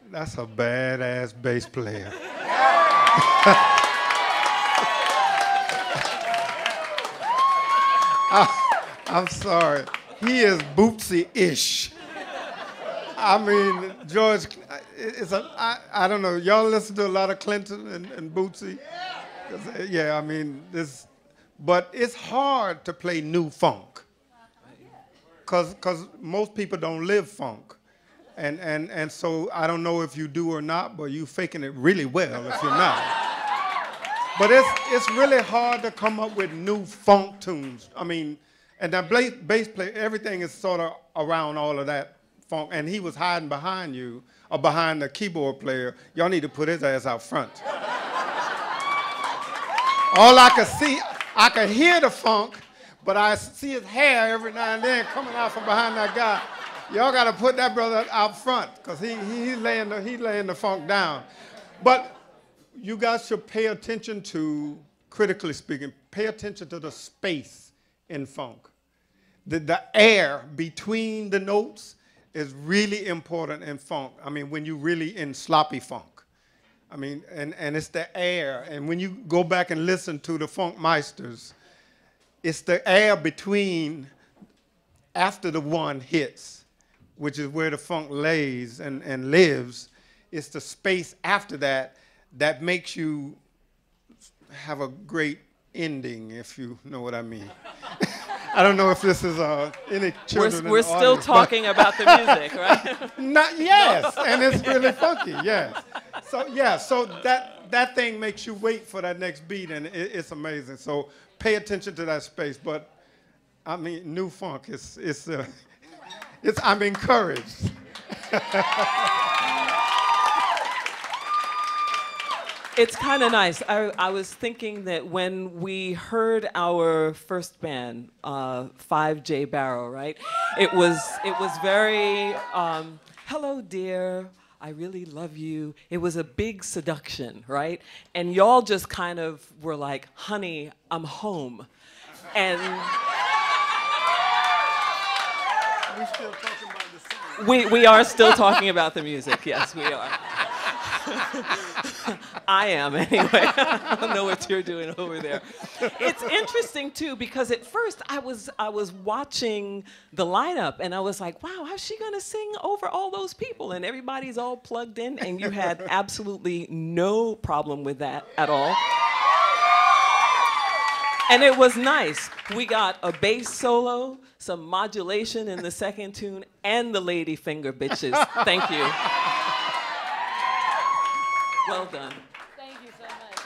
That's a badass bass player. I'm sorry. He is Bootsy-ish. I mean, George, I don't know. Y'all listen to a lot of Clinton and Bootsy? Yeah, I mean, but it's hard to play new funk. Because most people don't live funk. And so I don't know if you do or not, but you faking it really well if you're not. But it's really hard to come up with new funk tunes. I mean, and that bass player, everything is sort of around all of that funk. And he was hiding behind you or behind the keyboard player. Y'all need to put his ass out front. All I could see, I could hear the funk, but I see his hair every now and then coming out from behind that guy. Y'all got to put that brother out front because he's laying the funk down. But you guys should pay attention to, critically speaking, pay attention to the space in funk. The air between the notes is really important in funk. I mean, when you're really in sloppy funk. I mean, and it's the air. And when you go back and listen to the funk meisters, it's the air between after the one hits, which is where the funk lays and lives. It's the space after that that makes you have a great ending, if you know what I mean. I don't know if this is any children We're in the still audience, talking about the music, right? Yes, no. And it's really funky, yes. So yeah, so that thing makes you wait for that next beat, and it's amazing. So pay attention to that space. But I mean, new funk I'm encouraged. It's kind of nice. I was thinking that when we heard our first band, 5J Barrow, right? It was very, hello dear, I really love you. It was a big seduction, right? And y'all just kind of were like, honey, I'm home. And We're still talking about the song. we are still talking about the music, yes, we are. I am, anyway. I don't know what you're doing over there. It's interesting, too, because at first I was watching the lineup, and I was like, wow, how's she going to sing over all those people? And everybody's all plugged in, and you had absolutely no problem with that at all. And it was nice. We got a bass solo, some modulation in the second tune, and the lady finger bitches. Thank you. Well done. Thank you so much.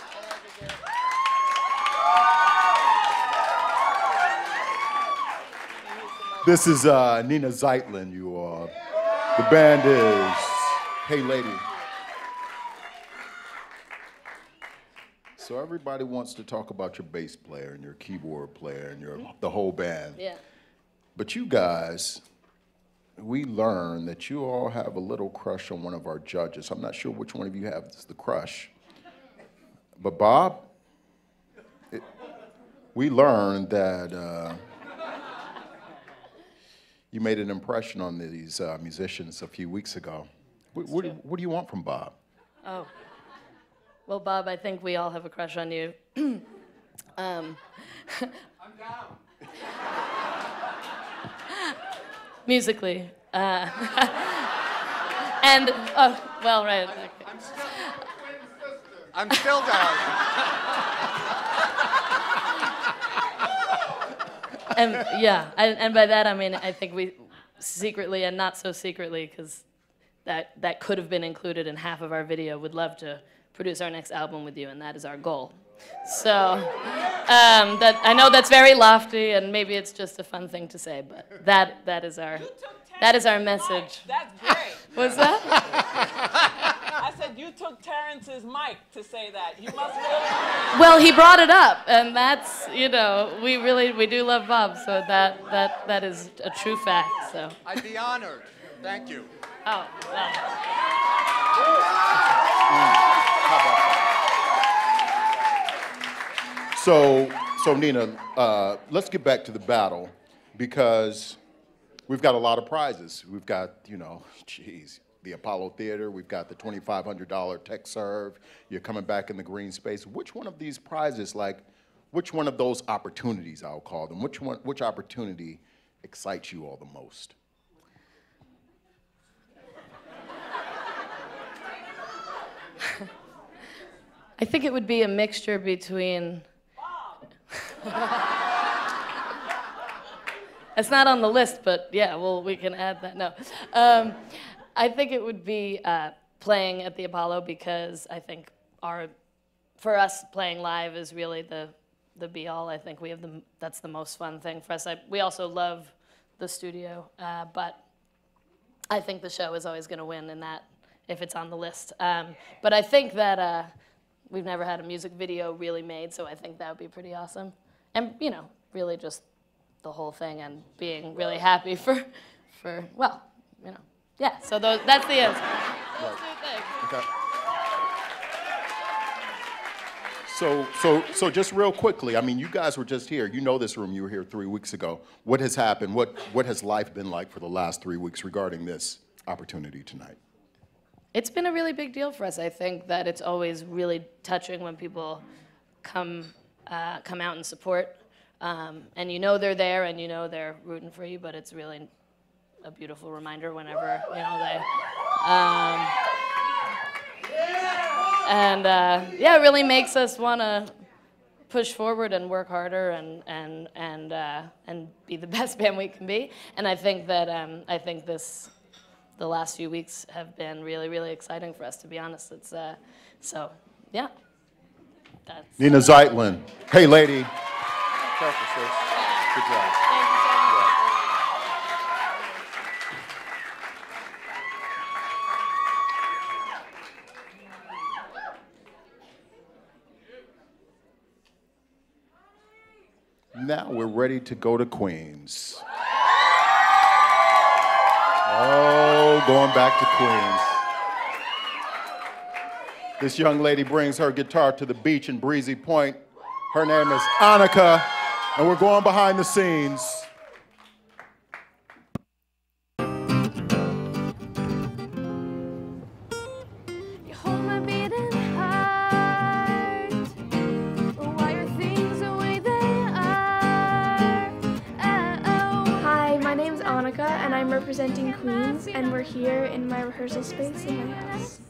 This is Nina Zeitlin, you are. The band is Hey Lady. So everybody wants to talk about your bass player and your keyboard player and the whole band. Yeah. But you guys, we learned that you all have a little crush on one of our judges. I'm not sure which one of you has the crush. But Bob, we learned that you made an impression on these musicians a few weeks ago. What do you want from Bob? Oh. Well, Bob, I think we all have a crush on you. I'm down. Musically. And, well, right. I'm still down. And yeah, and by that I mean I think we secretly and not so secretly, because that could have been included in half of our video, would love to produce our next album with you, and that is our goal. So that I know that's very lofty, and maybe it's just a fun thing to say, but that is our message. That's great. What's that? I said you took Terrance's mic to say that. You must really. Well, he brought it up, and that's, you know, we do love Bob, so that is a true fact. So I'd be honored. Thank you. Oh, well. So Nina, let's get back to the battle, because we've got a lot of prizes. We've got, you know, geez, the Apollo Theater. We've got the $2,500 tech serve. You're coming back in the green space. Which one of these prizes, like, which one of those opportunities, I'll call them, which opportunity excites you all the most? I think it would be a mixture between. It's not on the list, but yeah, well, we can add that. No, I think it would be playing at the Apollo, because I think for us, playing live is really the be-all. I think that's the most fun thing for us. We also love the studio, but I think the show is always going to win in that, if it's on the list. But I think that we've never had a music video really made, so I think that would be pretty awesome. And, you know, really just the whole thing, and being really happy for well, you know, yeah, so that's the answer. Those two things. So just real quickly, I mean, you guys were just here. You know this room. You were here 3 weeks ago. What has happened? What has life been like for the last 3 weeks regarding this opportunity tonight? It's been a really big deal for us. I think that it's always really touching when people come out and support, and you know they're there, and you know they're rooting for you. But it's really a beautiful reminder whenever, you know, they. Yeah, it really makes us want to push forward and work harder and be the best band we can be. And I think that the last few weeks have been really, really exciting for us, to be honest. It's so yeah. That's Nina Zeitlin. Hey, lady. Careful, sis. Good job. Thank you so much. Now we're ready to go to Queens. Oh, going back to Queens. This young lady brings her guitar to the beach in Breezy Point. Her name is Annika, and we're going behind the scenes. And I'm representing Queens, and we're here in my rehearsal space in my house.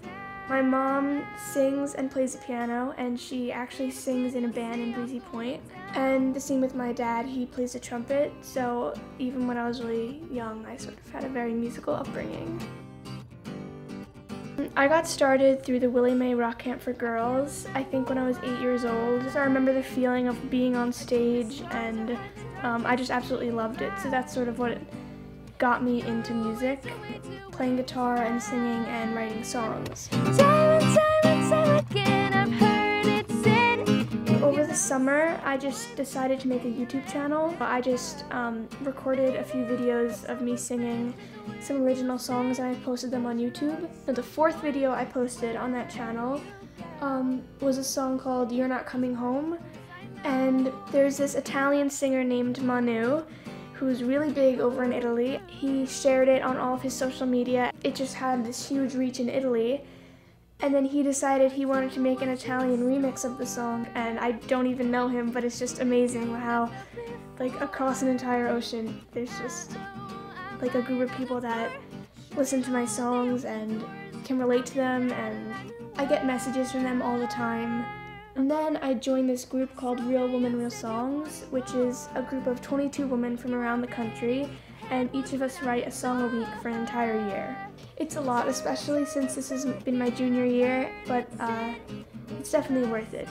My mom sings and plays the piano, and she actually sings in a band in Breezy Point. And the same with my dad, he plays the trumpet, so even when I was really young, I sort of had a very musical upbringing. I got started through the Willie Mae Rock Camp for Girls, I think when I was 8 years old. So I remember the feeling of being on stage, and I just absolutely loved it. So that's sort of what got me into music, playing guitar and singing and writing songs. Time and time again, I've heard it said. Over the summer, I just decided to make a YouTube channel. I just recorded a few videos of me singing some original songs, and I posted them on YouTube. The fourth video I posted on that channel was a song called You're Not Coming Home. And there's this Italian singer named Manu, who's really big over in Italy. He shared it on all of his social media. It just had this huge reach in Italy. And then he decided he wanted to make an Italian remix of the song, and I don't even know him, but it's just amazing how, like, across an entire ocean, there's just, like, a group of people that listen to my songs and can relate to them, and I get messages from them all the time. And then I joined this group called Real Women, Real Songs, which is a group of 22 women from around the country, and each of us write a song a week for an entire year. It's a lot, especially since this has been my junior year, but it's definitely worth it.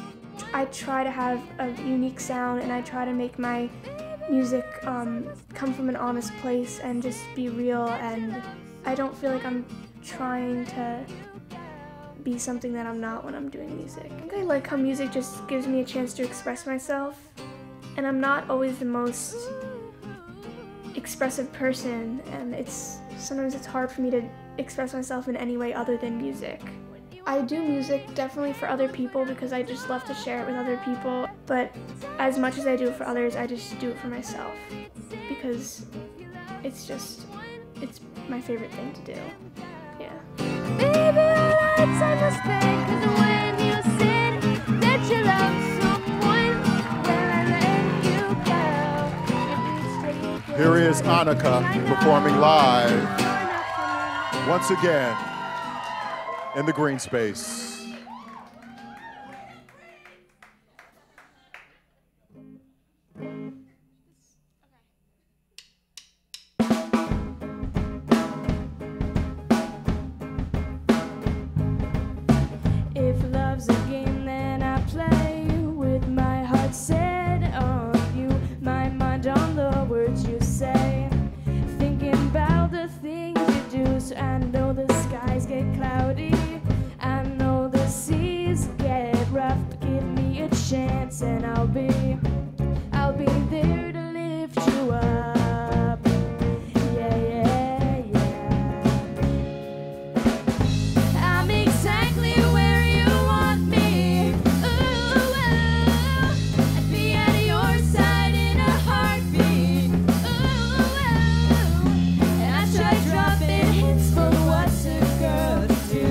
I try to have a unique sound, and I try to make my music come from an honest place and just be real, and I don't feel like I'm trying to be something that I'm not when I'm doing music. I think I like how music just gives me a chance to express myself, and I'm not always the most expressive person, and sometimes it's hard for me to express myself in any way other than music. I do music definitely for other people because I just love to share it with other people, but as much as I do it for others, I just do it for myself because it's my favorite thing to do. Yeah. Baby, all lights on the stand, 'cause when you said that you love someone, well, I let you go. Here is Annika performing live once again in the green space. If love's a game, then I play with my heart set on you, my mind on the words you say, thinking about the things you do. So I know the skies get cloudy, I know the seas get rough, but give me a chance and I'll be there to lift you up. Yeah, yeah, yeah. I'm exactly where you want me. Ooh, I'd be at your side in a heartbeat. Ooh, and I try dropping hints for what's a girl to do.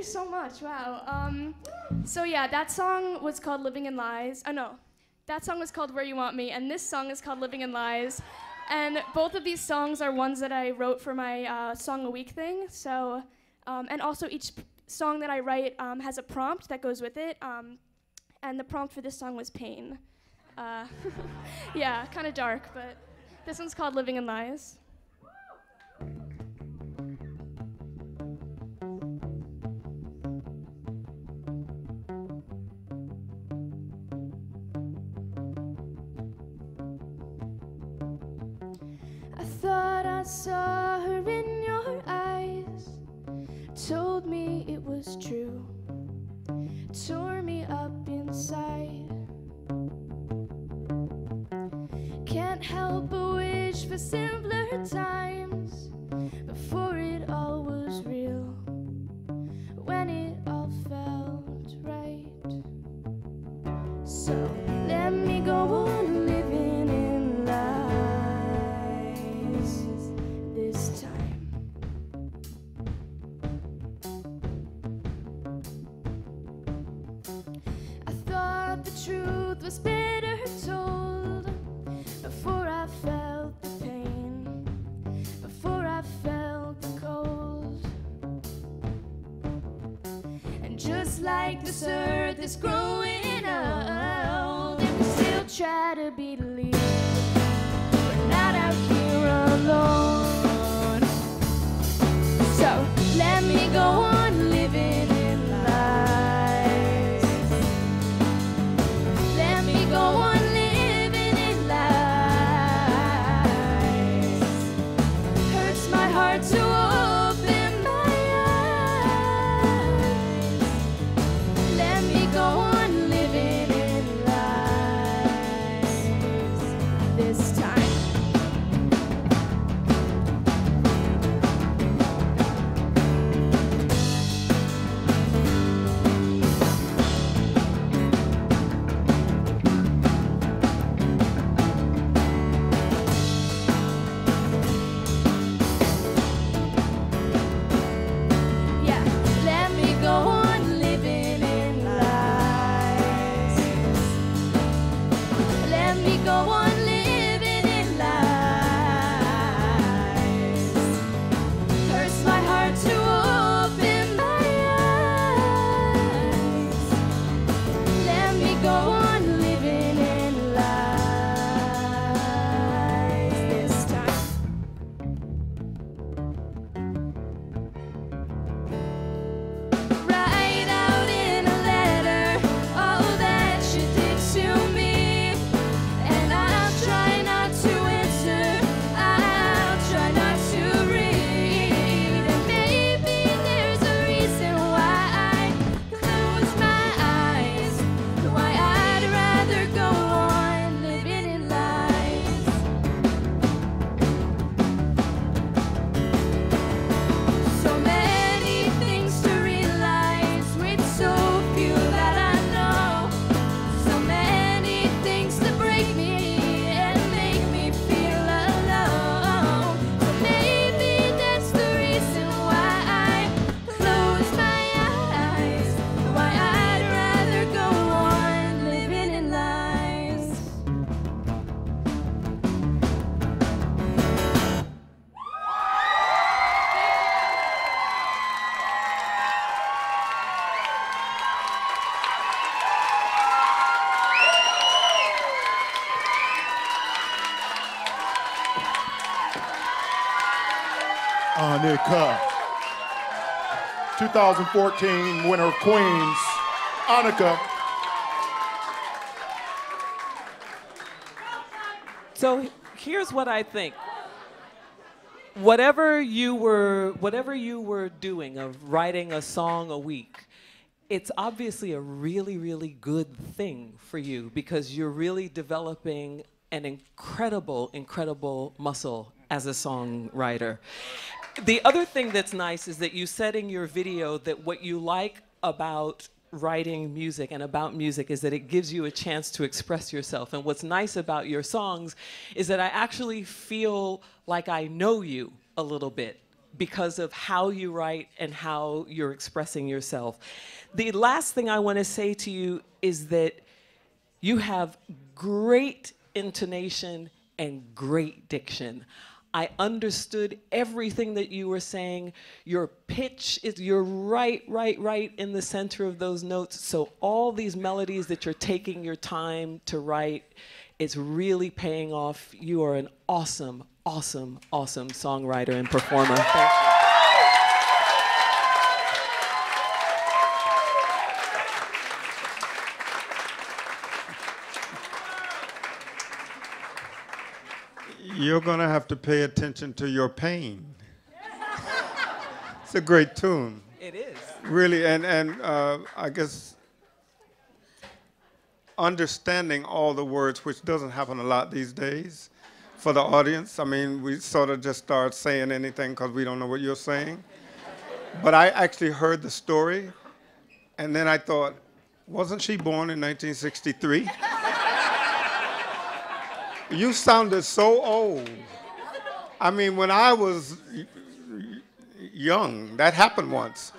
you so much. Wow. So yeah, that song was called Living in Lies. Oh no, that song was called Where You Want Me, and this song is called Living in Lies. And both of these songs are ones that I wrote for my Song a Week thing. So, and also each song that I write has a prompt that goes with it. And the prompt for this song was pain. Yeah, kind of dark, but this one's called Living in Lies. I thought I saw her in your eyes, told me it was true, tore me up inside. Can't help but wish for simpler times, before it all was real, when it all felt right. So let me go on living in lies this time. I thought the truth was better told before I felt the pain, before I felt the cold. And just like this earth is growing old, and we still try to believe we're not out here alone. So let me go on living in lies. Let me go on living in lies. Hurts my heart to open my eyes. Let me go on living in lies this time. Yeah, let me go on living in lies. Let me go on living in lies. Hurts my heart to open my eyes. Let me go on living in lies this time. Write out in a letter all that you did to me, and I'll try not to answer, I'll try not to read. And maybe there's a reason why I close my eyes, why I'd rather go on living in lies. So many things to realize with so few that I know. So many things to break me and make me feel alone. So maybe that's the reason why I close my eyes, why I'd rather go on living in lies. Annika. 2014 winner of Queens, Annika. So here's what I think. Whatever you were doing of writing a song a week, it's obviously a really, really good thing for you because you're really developing an incredible, incredible muscle as a songwriter. The other thing that's nice is that you said in your video that what you like about writing music and about music is that it gives you a chance to express yourself. And what's nice about your songs is that I actually feel like I know you a little bit because of how you write and how you're expressing yourself. The last thing I want to say to you is that you have great intonation and great diction. I understood everything that you were saying. Your pitch is, you're right in the center of those notes. So all these melodies that you're taking your time to write, it's really paying off. You are an awesome, awesome, awesome songwriter and performer. Thank you. You're going to have to pay attention to your pain. It's a great tune. It is. Really, and I guess understanding all the words, which doesn't happen a lot these days for the audience. I mean, we sort of just start saying anything because we don't know what you're saying. But I actually heard the story, and then I thought, wasn't she born in 1963? You sounded so old. I mean, when I was young, that happened once.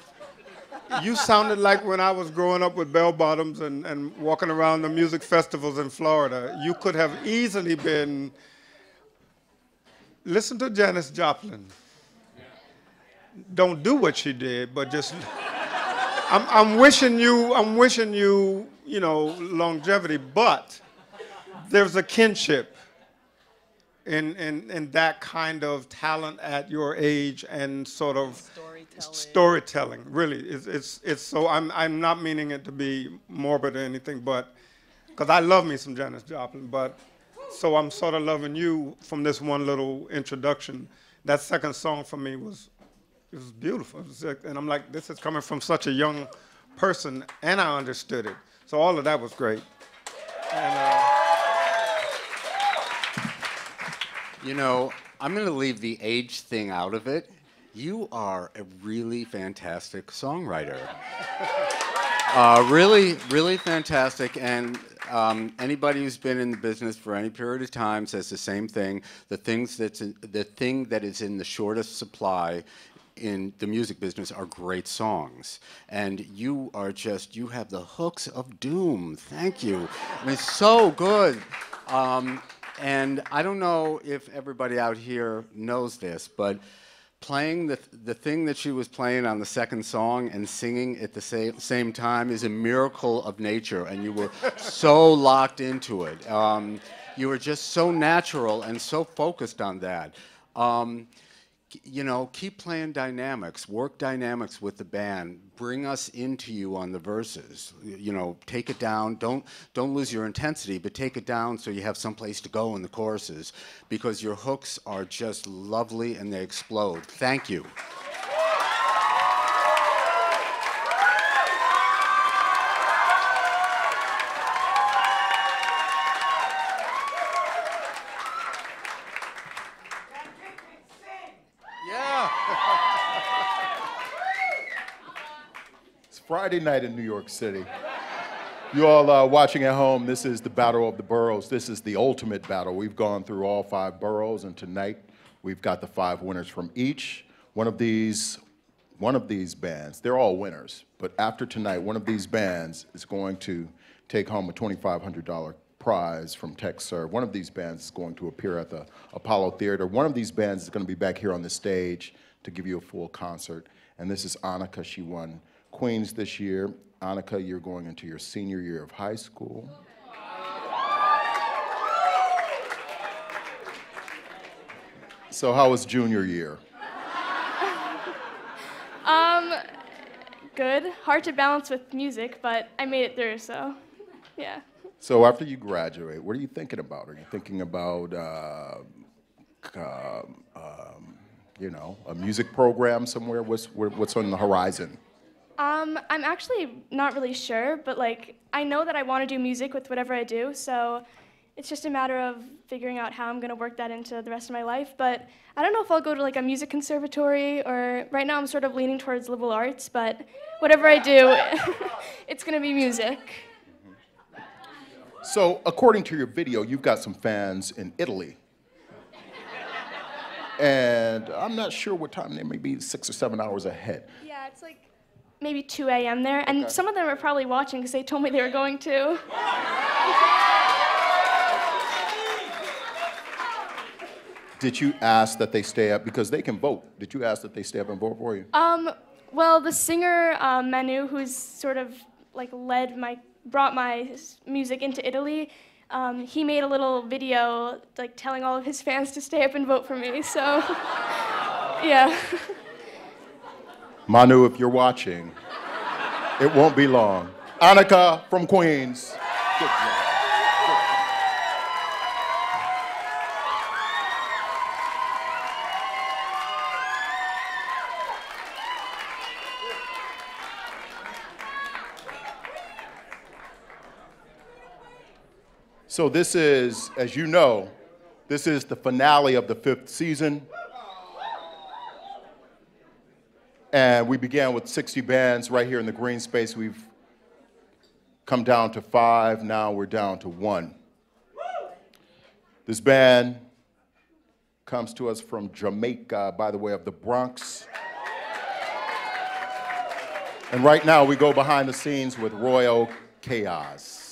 You sounded like when I was growing up with bell bottoms and walking around the music festivals in Florida. You could have easily been, listen to Janis Joplin. Don't do what she did, but just, I'm wishing you, you know, longevity, but there's a kinship in that kind of talent at your age and sort of storytelling. Really, it's so. I'm not meaning it to be morbid or anything, but because I love me some Janis Joplin, but so I'm sort of loving you from this one little introduction. That second song for me was beautiful, and I'm like, this is coming from such a young person, and I understood it. So all of that was great. And, you know, I'm going to leave the age thing out of it. You are a really fantastic songwriter. Really, really fantastic. And anybody who's been in the business for any period of time says the same thing. The thing that is in the shortest supply in the music business are great songs. And you are just, you have the hooks of doom. Thank you. I mean, so good. And I don't know if everybody out here knows this, but playing the thing that she was playing on the second song and singing at the same time is a miracle of nature, and you were so locked into it. You were just so natural and so focused on that. You know, keep playing dynamics, work dynamics with the band, bring us into you on the verses. You know, take it down, don't lose your intensity, but take it down so you have someplace to go in the choruses, because your hooks are just lovely and they explode. Thank you. Friday night in New York City. You all watching at home, this is the Battle of the Boroughs. This is the ultimate battle. We've gone through all 5 boroughs, and tonight we've got the 5 winners from each. One of these bands, they're all winners, but after tonight, one of these bands is going to take home a $2,500 prize from TechServe. One of these bands is going to appear at the Apollo Theater. One of these bands is going to be back here on the stage to give you a full concert, and this is Annika. She won Queens this year. Annika, you're going into your senior year of high school. So how was junior year? Good. Hard to balance with music, but I made it through, so yeah. So after you graduate, what are you thinking about? Are you thinking about, you know, a music program somewhere? What's on the horizon? I'm actually not really sure, but like I know that I want to do music with whatever I do, so it's just a matter of figuring out how I'm going to work that into the rest of my life. But I don't know if I'll go to like a music conservatory, or right now I'm sort of leaning towards liberal arts, but whatever I do, it's going to be music. So according to your video, you've got some fans in Italy. And I'm not sure what time, they may be 6 or 7 hours ahead. Yeah, it's like maybe 2 a.m. there, and some of them are probably watching because they told me they were going to. Did you ask that they stay up, because they can vote, did you ask that they stay up and vote for you? Well, the singer, Manu, who's sort of like brought my music into Italy, he made a little video like telling all of his fans to stay up and vote for me, so yeah. Manu, if you're watching, it won't be long. Annika from Queens. Good job. So this is, as you know, this is the finale of the 5th season. And we began with 60 bands right here in the green space. We've come down to 5, now we're down to 1. This band comes to us from Jamaica by the way of the Bronx. And right now we go behind the scenes with Royal Chaos.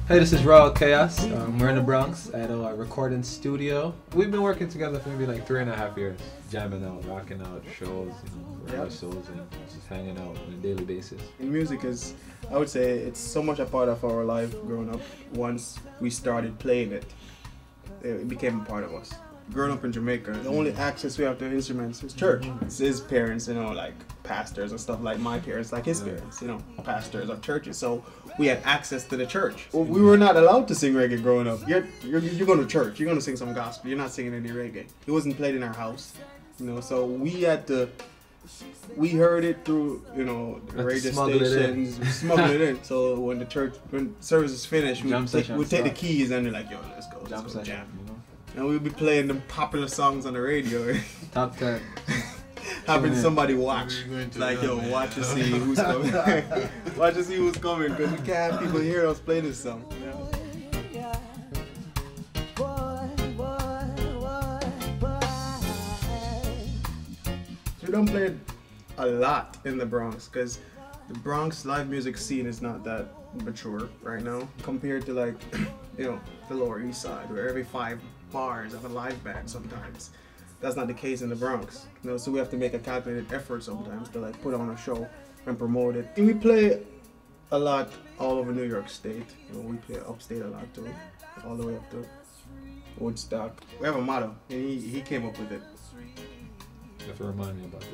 Hey, this is Royal Chaos. We're in the Bronx at a recording studio. We've been working together for maybe like 3.5 years, jamming out, rocking out, shows, rehearsals, and just hanging out on a daily basis. And music is, I would say, it's so much a part of our life growing up. Once we started playing it, it became a part of us. Growing up in Jamaica, the only access we have to instruments is church. It's his parents, like pastors and stuff, like my parents, like his parents, pastors of churches. So we had access to the church. Well, we were not allowed to sing reggae growing up. You're going to church, you're going to sing some gospel, you're not singing any reggae. It wasn't played in our house, so we had to, we heard it through, the radio stations, smuggle it in. So when service is finished, we'd take the keys and they're like, yo, let's go jam. And we'd be playing the popular songs on the radio. Top 10. Having somebody watch. Like, yo, watch to see who's coming. Watch to see who's coming, because we can't have people hear us play this song. We don't play it a lot in the Bronx, because the Bronx live music scene is not that mature right now, compared to like, the Lower East Side, where every 5 bars of a live band sometimes. That's not the case in the Bronx. So we have to make a calculated effort sometimes to like put on a show and promote it. And we play a lot all over New York State. We play upstate a lot too, all the way up to Woodstock. We have a motto, and he came up with it. You have to remind me about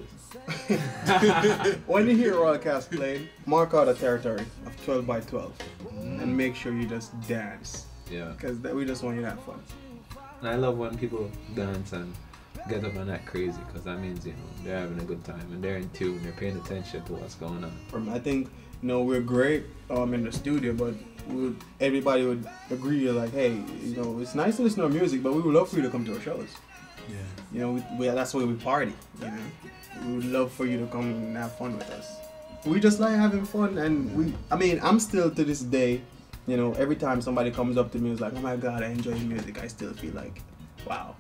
this. When you hear Royal Cast playing, mark out a territory of 12 by 12 and make sure you just dance. Yeah. Because we just want you to have fun. And I love when people dance and get up and act crazy, because that means, they're having a good time and they're in tune, they're paying attention to what's going on. I think, we're great in the studio, but everybody would agree, like, hey, it's nice to listen to our music, but we would love for you to come to our shows. Yeah. That's why we party, We would love for you to come and have fun with us. We just like having fun, and I'm still to this day, every time somebody comes up to me and is like, oh my God, I enjoy your music, I still feel like, wow,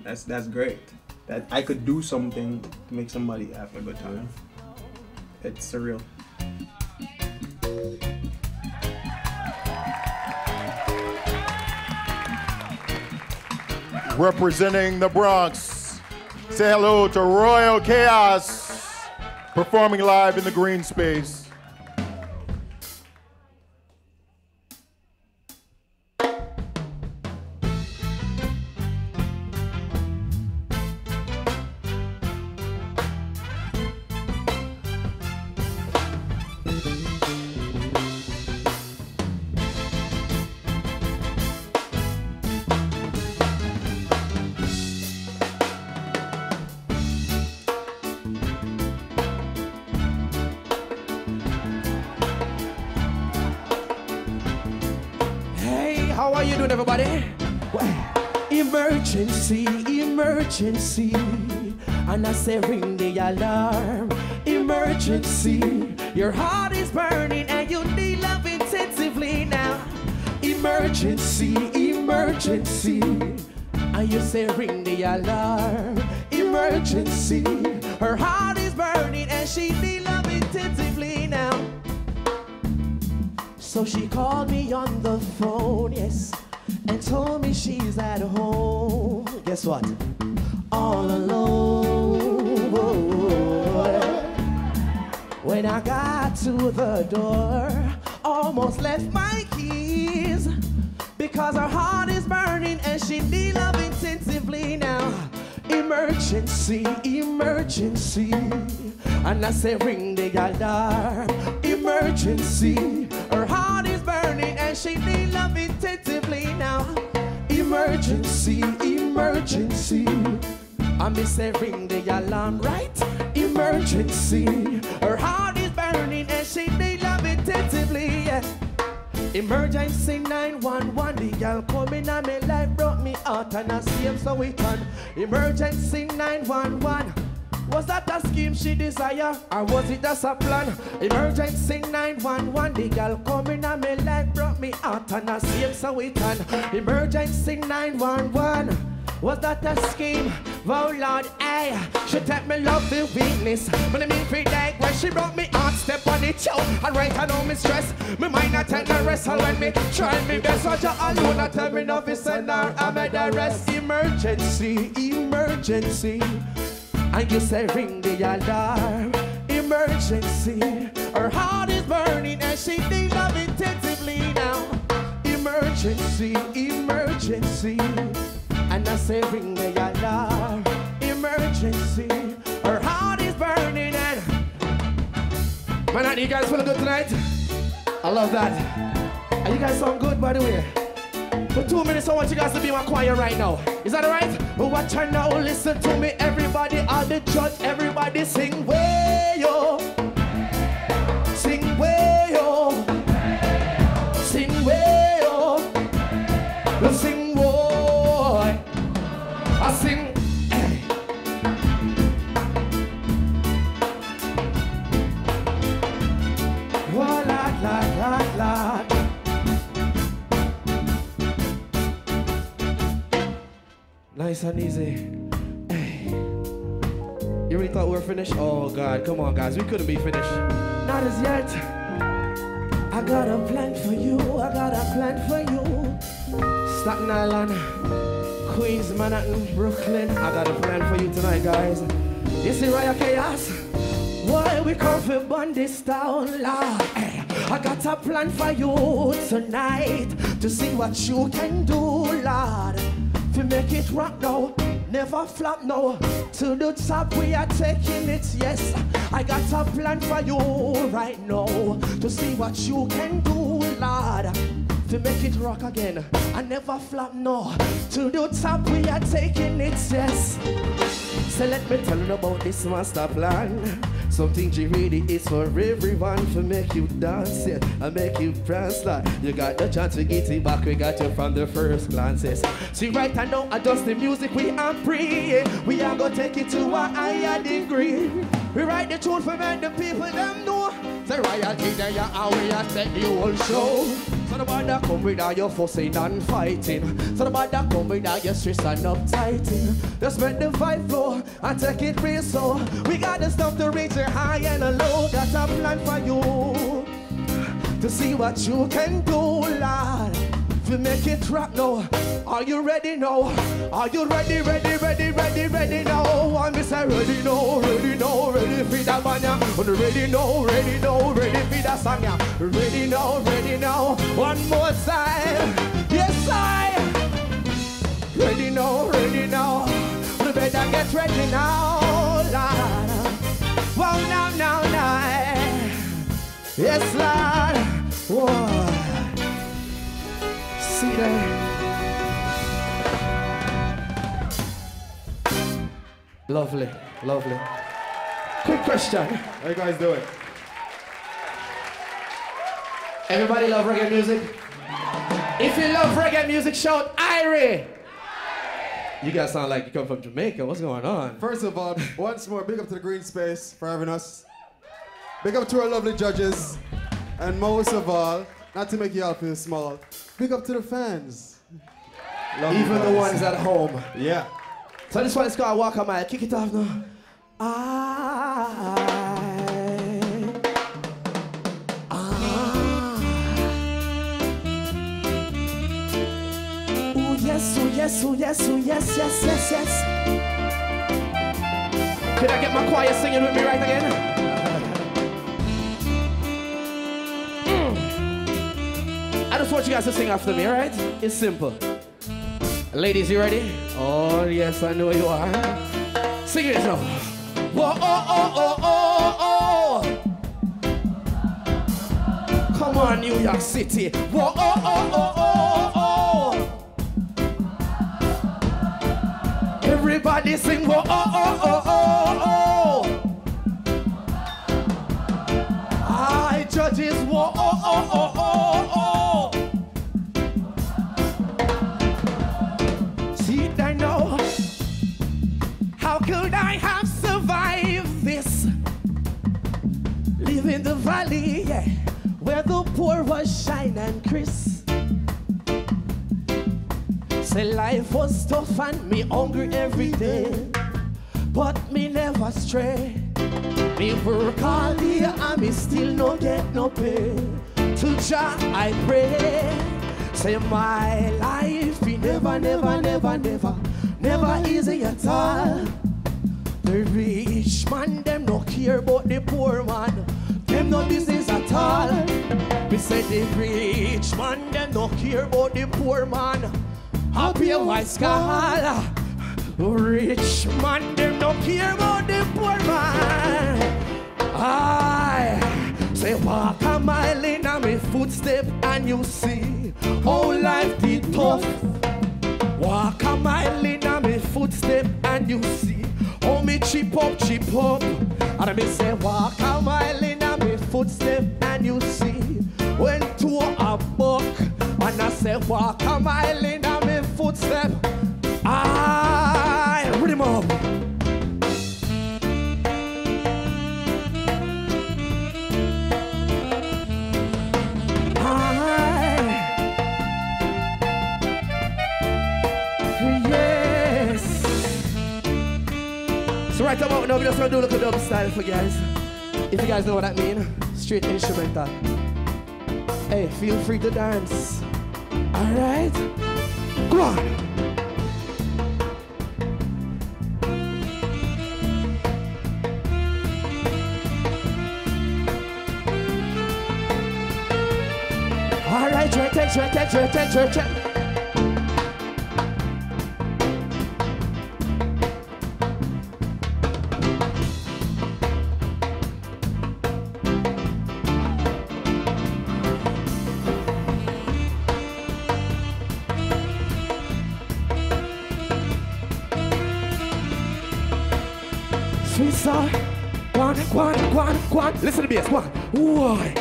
that's great. That I could do something to make somebody have a good time. It's surreal. Representing the Bronx, say hello to Royal Chaos, performing live in the green space. Emergency, emergency. And I say ring the alarm. Emergency, your heart is burning and you need love intensively now. Emergency, emergency. And you say ring the alarm. Emergency, her heart is burning and she need love intensively now. So she called me on the phone, yes, and told me she's at home. Guess what? All alone. When I got to the door, almost left my keys because her heart is burning and she need love intensively now. Emergency, emergency. And I say ring the alarm. Emergency, her heart is burning and she need love intensively now. Emergency, emergency. I say ring the alarm, right? Emergency, her heart is burning and she need love intensively, yeah. Emergency 911, the girl coming on me life brought me out and I see him so it can. Emergency 911, was that a scheme she desire or was it just a plan? Emergency 911, the girl coming on me life brought me out and I see him so it can. Emergency 911, was that a scheme? Oh Lord, hey, she take me love the weakness. When I mean free like when she brought me out, step on it, yo. And right I know me stress. Me mind not take no rest. And when me try me best, so you alone, I tell me no listen or I made the rest. Emergency, emergency. And you say ring the alarm. Emergency, her heart is burning and she need love intensively now. Emergency, emergency. And I say ring the alarm. Emergency, her heart is burning and man, you guys feel good tonight? I love that. And you guys sound good, by the way. For 2 minutes I want you guys to be my choir right now. Is that alright? Watch her now, listen to me. Everybody, all the judge, everybody sing way yo. Sing way yo. Sing way yo. Sing boy. I sing. Hey. Oh, la, la, la, la. Nice and easy. Hey. You really thought we were finished? Oh, God. Come on, guys. We couldn't be finished. Not as yet. I got a plan for you. I got a plan for you. Staten Island, Queens, Manhattan, Brooklyn. I got a plan for you tonight, guys. You see Riot Chaos? Why we come for burn this town, Lord? Hey, I got a plan for you tonight to see what you can do, Lord. To make it rock now, never flop now. To the top we are taking it, yes. I got a plan for you right now to see what you can do, Lord. To make it rock again, I never flop, no. To the top we are taking it, yes. So let me tell you about this master plan. Something G really is for everyone, to make you dance, yeah, and make you prance like you got the chance to get it back. We got you from the first glances. See right now, adjust the music we are free. We are gonna take it to a higher degree. We write the tune for make the people them know. The royalty there, yeah, we are set the whole show. So the bad that come with all your fussing and fighting. So the bad that come with all your stress and uptighting. Just make the vibe flow and take it real slow. We got the stuff to reach a high and a low. Got a plan for you to see what you can do, Lord. To make it rock now. Are you ready now? Are you ready, ready, ready, ready, ready now? I'm say ready now, ready now, ready for the banya. Ready now, ready now, ready for the song. Ready now, ready now. One more time. Yes, I. Ready now, ready now. We better get ready now, Lord. Wow, now, now, now. Yes, Lord. Whoa. See there. Lovely, lovely. Quick question. How you guys doing? Everybody love reggae music? If you love reggae music, shout Irie. You guys sound like you come from Jamaica. What's going on? First of all, once more, big up to the Green Space for having us. Big up to our lovely judges. And most of all, not to make you all feel small, big up to the fans. Love Even the ones at home. Yeah. So this one is called Walk On Mile. Kick it off now. Yes, oh yes, oh yes, oh yes, yes, yes, yes. Can I get my choir singing with me right again? I just want you guys to sing after me, alright? It's simple. Ladies, you ready? Oh, yes, I know you are. Sing it now. Whoa, oh, oh, oh, oh, oh. Come on, New York City. Whoa, oh, oh, oh, oh, oh. Everybody sing, whoa, oh, oh, oh, oh, oh. I judges, whoa, oh, oh, oh, oh, oh. See, I know. How could I have survived this? Live in the valley, yeah, where the poor was shine and crisp. Say life was tough and me hungry every day, but me never stray. Me work all day and me still no get no pay. To Jah I pray. Say my life be never, never, never, never, never easy at all. The rich man them no care about the poor man. Them no business at all. Me say the rich man them no care about the poor man. Happy a white scholar. Rich man, them don't care about the poor man. I say walk a mile in a me footstep and you see how life be tough. Walk a mile in a me footstep and you see how me chip up, chip up. And me say walk a mile in a me footstep and you see when two a buck. And I say walk a mile in a me footstep. I rhythm up. Yes. So right about now, we just gonna do a little dub style for you guys. If you guys know what that means, straight instrumental. Hey, feel free to dance. All right, go on. All right, check. Sweet song, go on. Listen to the bass, go on. Why?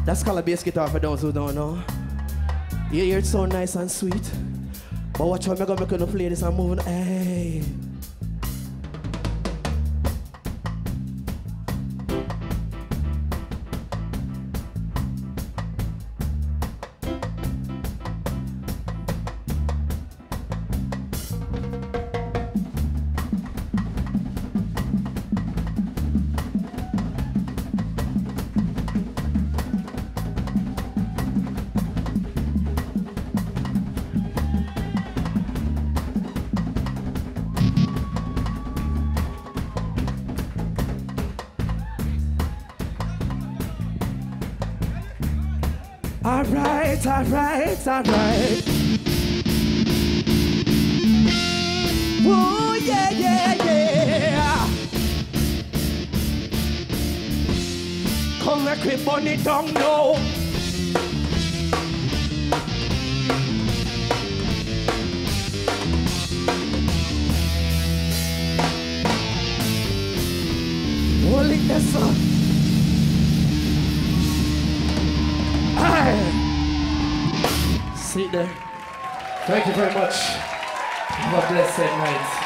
That's called a bass guitar for those who don't know. You hear it so nice and sweet. But watch how I'm gonna make you play this and move. Hey. All right. Oh, yeah. Come make me burn it down now. Holy this up. seat there. Thank you very much. Have a blessed night.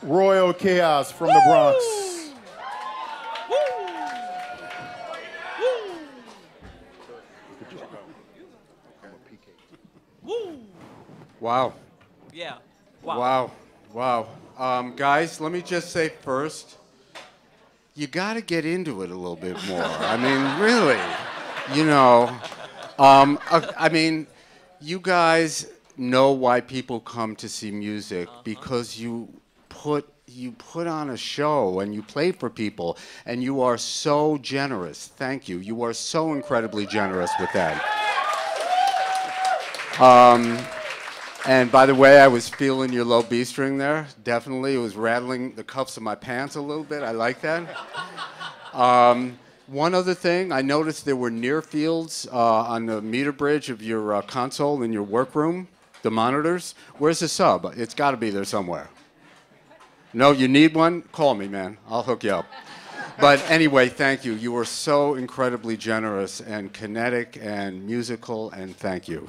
Royal Chaos from the Bronx. Wow. Yeah. Wow. Wow. Guys, let me just say first, you got to get into it a little bit more. I mean, really, you know. I mean, you guys know why people come to see music because you put on a show and you play for people and you are so generous. Thank you. You are so incredibly generous with that. And by the way, I was feeling your low B string there. Definitely, it was rattling the cuffs of my pants a little bit. I like that. One other thing, I noticed there were near fields on the meter bridge of your console in your workroom, the monitors. Where's the sub? It's got to be there somewhere. No, you need one? Call me, man. I'll hook you up. But anyway, thank you. You were so incredibly generous and kinetic and musical, and thank you.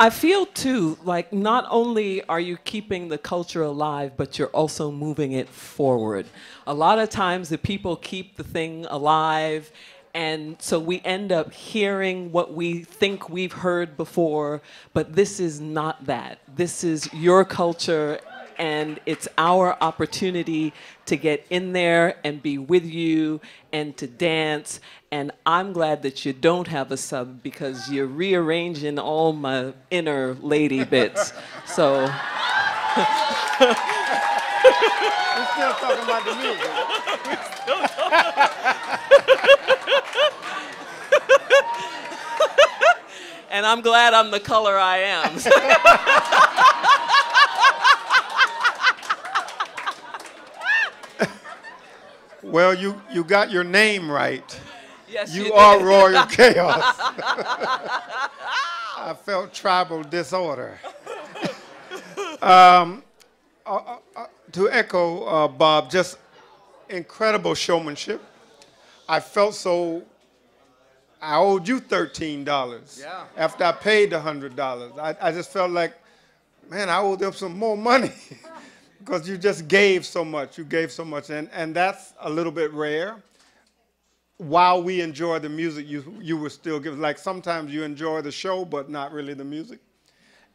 I feel too, like not only are you keeping the culture alive, but you're also moving it forward. A lot of times the people keep the thing alive, and so we end up hearing what we think we've heard before, but this is not that. This is your culture, and it's our opportunity to get in there and be with you and to dance. And I'm glad that you don't have a sub because you're rearranging all my inner lady bits. So. We're still talking about the music. And I'm glad I'm the color I am. Well, you got your name right. Yes, you you are did. Royal Chaos. I felt tribal disorder. To echo Bob, just incredible showmanship. I felt so. I owed you $13 after I paid the $100. I just felt like, man, I owed them some more money because you just gave so much. You gave so much, and that's a little bit rare. While we enjoy the music, you were still giving. Like sometimes you enjoy the show, but not really the music.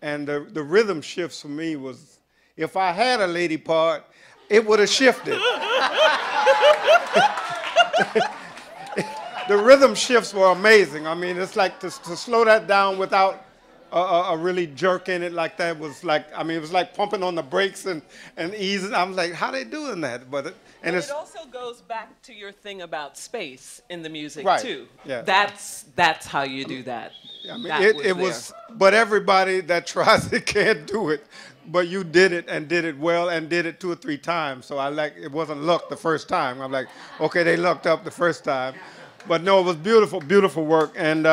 And the rhythm shifts for me was, if I had a lady part, it would have shifted. The rhythm shifts were amazing. I mean, it's like to slow that down without a really jerk in it like that was like, I mean, it was like pumping on the brakes and easing. I was like, how they doing that? But it also goes back to your thing about space in the music too. Yeah. That's how you do that. I mean, it was, but everybody that tries it can't do it. But you did it and did it well and did it 2 or 3 times. So it wasn't luck the first time. I'm like, okay, they lucked up the first time. But no, it was beautiful, beautiful work. And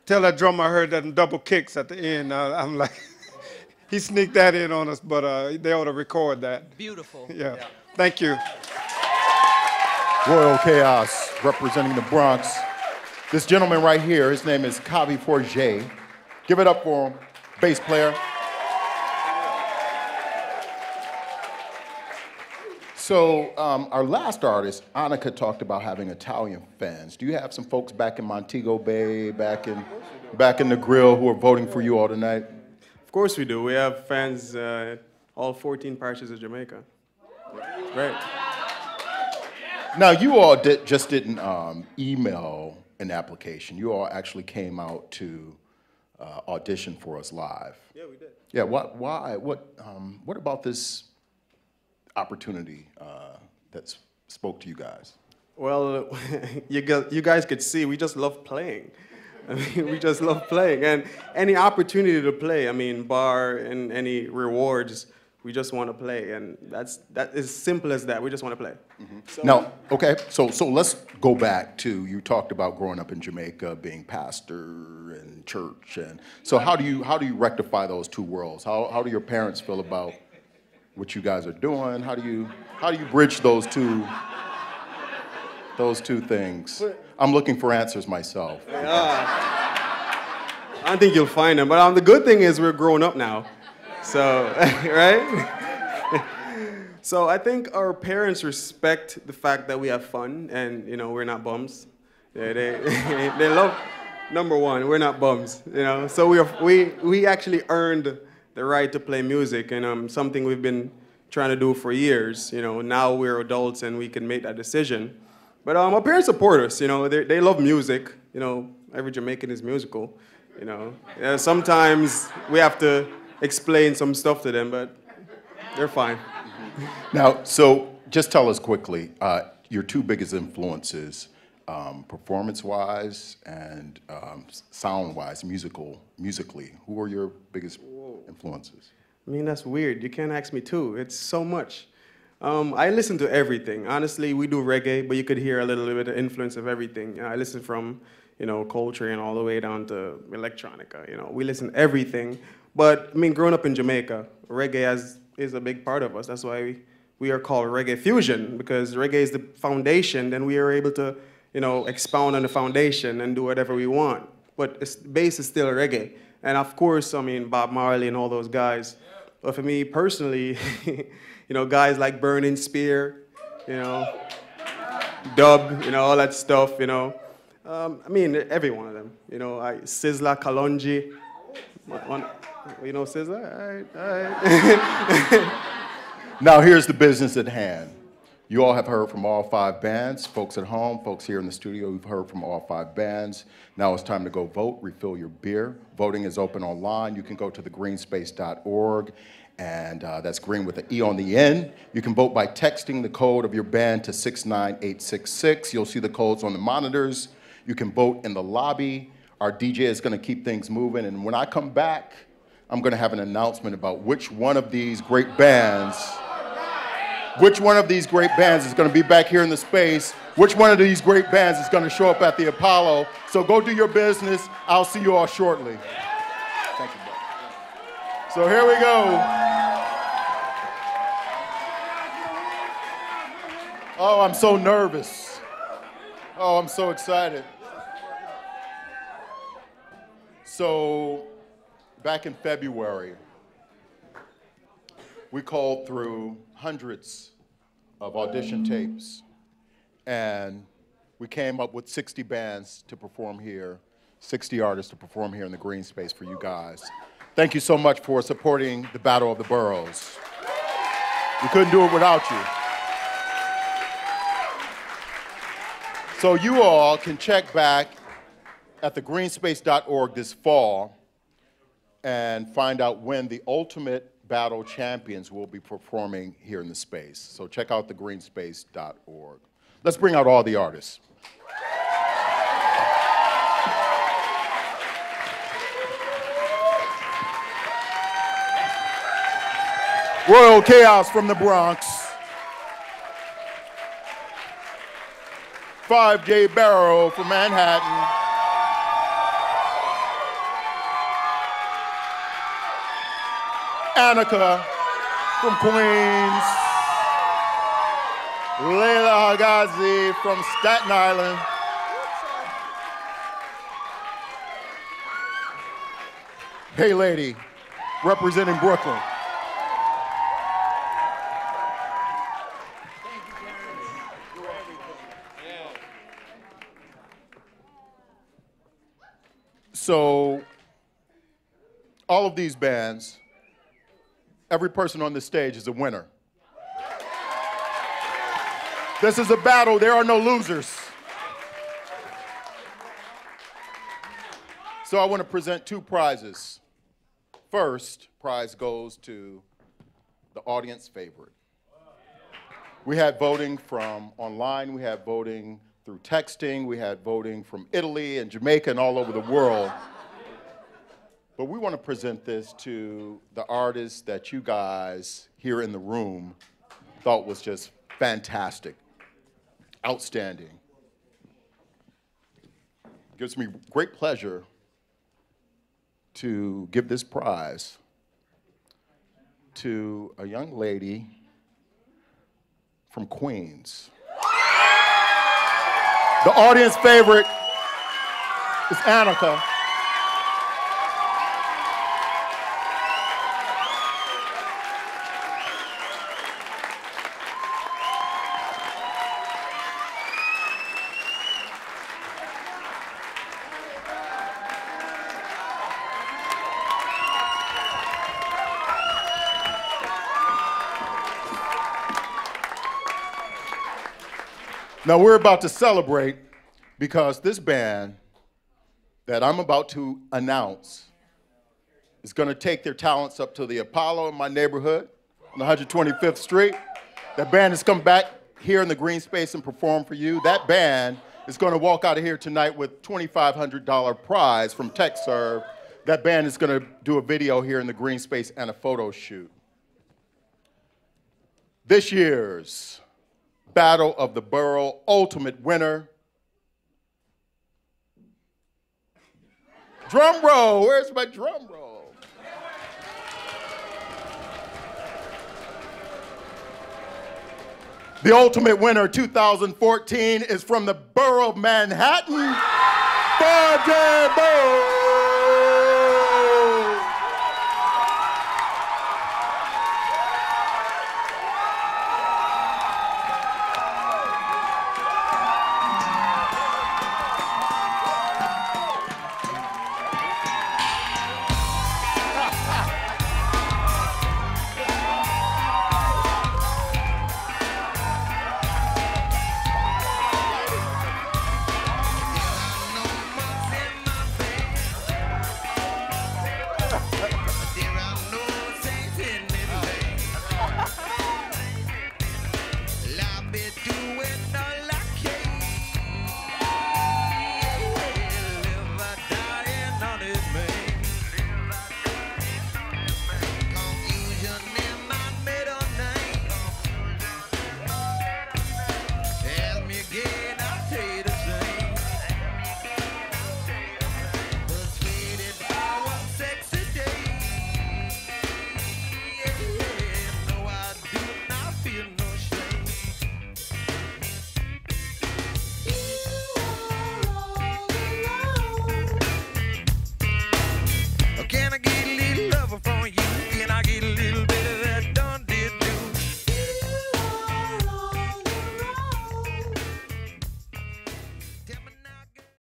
till that drummer I heard that double kicks at the end, I'm like, he sneaked that in on us, but they ought to record that. Beautiful. Yeah. Thank you. Royal Chaos representing the Bronx. This gentleman right here, his name is Kavi Forget. Give it up for him, bass player. So our last artist, Annika, talked about having Italian fans. Do you have some folks back in Montego Bay, back in the grill who are voting for you all tonight? Of course we do. We have fans all 14 parishes of Jamaica. It's great. Now, you all just didn't email an application. You all actually came out to audition for us live. Yeah, we did. Yeah, why? What about this opportunity that spoke to you guys? Well, you guys could see we just love playing. I mean, we just love playing. And any opportunity to play, I mean, bar and any rewards, We just want to play, and that is simple as that. We just want to play. So, Now, okay, so let's go back to, you talked about growing up in Jamaica, being pastor and church, and so how do you rectify those two worlds? How do your parents feel about what you guys are doing? How do you bridge those two things? I'm looking for answers myself. I don't think you'll find them, but the good thing is we're grown up now, so right. So I think our parents respect the fact that we have fun and, you know, we're not bums. They love, number one, we're not bums, you know. So we actually earned the right to play music, and something we've been trying to do for years. You know, now we're adults and we can make that decision. But our parents support us, you know. They love music, you know. Every Jamaican is musical, you know. Sometimes we have to explain some stuff to them, but they're fine. Now, so just tell us quickly, your two biggest influences, performance-wise and sound-wise, musically. Who are your biggest influences? I mean, that's weird. You can't ask me two. It's so much. I listen to everything. Honestly, we do reggae, but you could hear a little bit of influence of everything. I listen from, you know, Coltrane all the way down to electronica. You know, we listen to everything. But I mean, growing up in Jamaica, reggae is a big part of us. That's why we are called reggae fusion, because reggae is the foundation. Then we are able to, you know, expound on the foundation and do whatever we want. But the base is still reggae. And of course, I mean, Bob Marley and all those guys. But for me personally, you know, guys like Burning Spear, you know, Dub, you know, all that stuff, you know. I mean, every one of them. You know, Sizzla Kalonji. You know Sizzla? All right. Now here's the business at hand. You all have heard from all 5 bands. Folks at home, folks here in the studio, you've heard from all 5 bands. Now it's time to go vote, refill your beer. Voting is open online. You can go to thegreenspace.org, and that's green with an E on the end. You can vote by texting the code of your band to 69866. You'll see the codes on the monitors. You can vote in the lobby. Our DJ is going to keep things moving, and when I come back, I'm going to have an announcement about which one of these great bands is going to be back here in the space, which one of these great bands is going to show up at the Apollo. So go do your business. I'll see you all shortly. Thank you, bro. So here we go. Oh, I'm so nervous. Oh, I'm so excited. So back in February, we called through hundreds of audition tapes, and we came up with 60 bands to perform here, 60 artists to perform here in the Green Space for you guys. Thank you so much for supporting the Battle of the Boroughs. We couldn't do it without you. So you all can check back at thegreenspace.org this fall and find out when the Ultimate Battle champions will be performing here in the space. So check out thegreenspace.org. Let's bring out all the artists. Royal Chaos from the Bronx. 5J Barrow from Manhattan. Annika from Queens. Layla Hagazi from Staten Island. Hey Lady, representing Brooklyn. So, all of these bands, every person on this stage is a winner. This is a battle, there are no losers. So I want to present 2 prizes. First prize goes to the audience favorite. We had voting from online, we had voting through texting, we had voting from Italy and Jamaica and all over the world. But we want to present this to the artists that you guys here in the room thought was just fantastic, outstanding. It gives me great pleasure to give this prize to a young lady from Queens. The audience favorite is Annika. Now we're about to celebrate because this band that I'm about to announce is going to take their talents up to the Apollo in my neighborhood on 125th Street. That band has come back here in the green space and perform for you. That band is going to walk out of here tonight with $2,500 prize from TechServe. That band is going to do a video here in the green space and a photo shoot. This year's Battle of the Borough ultimate winner. Drum roll, where's my drum roll? The ultimate winner 2014 is from the Borough of Manhattan, Borough.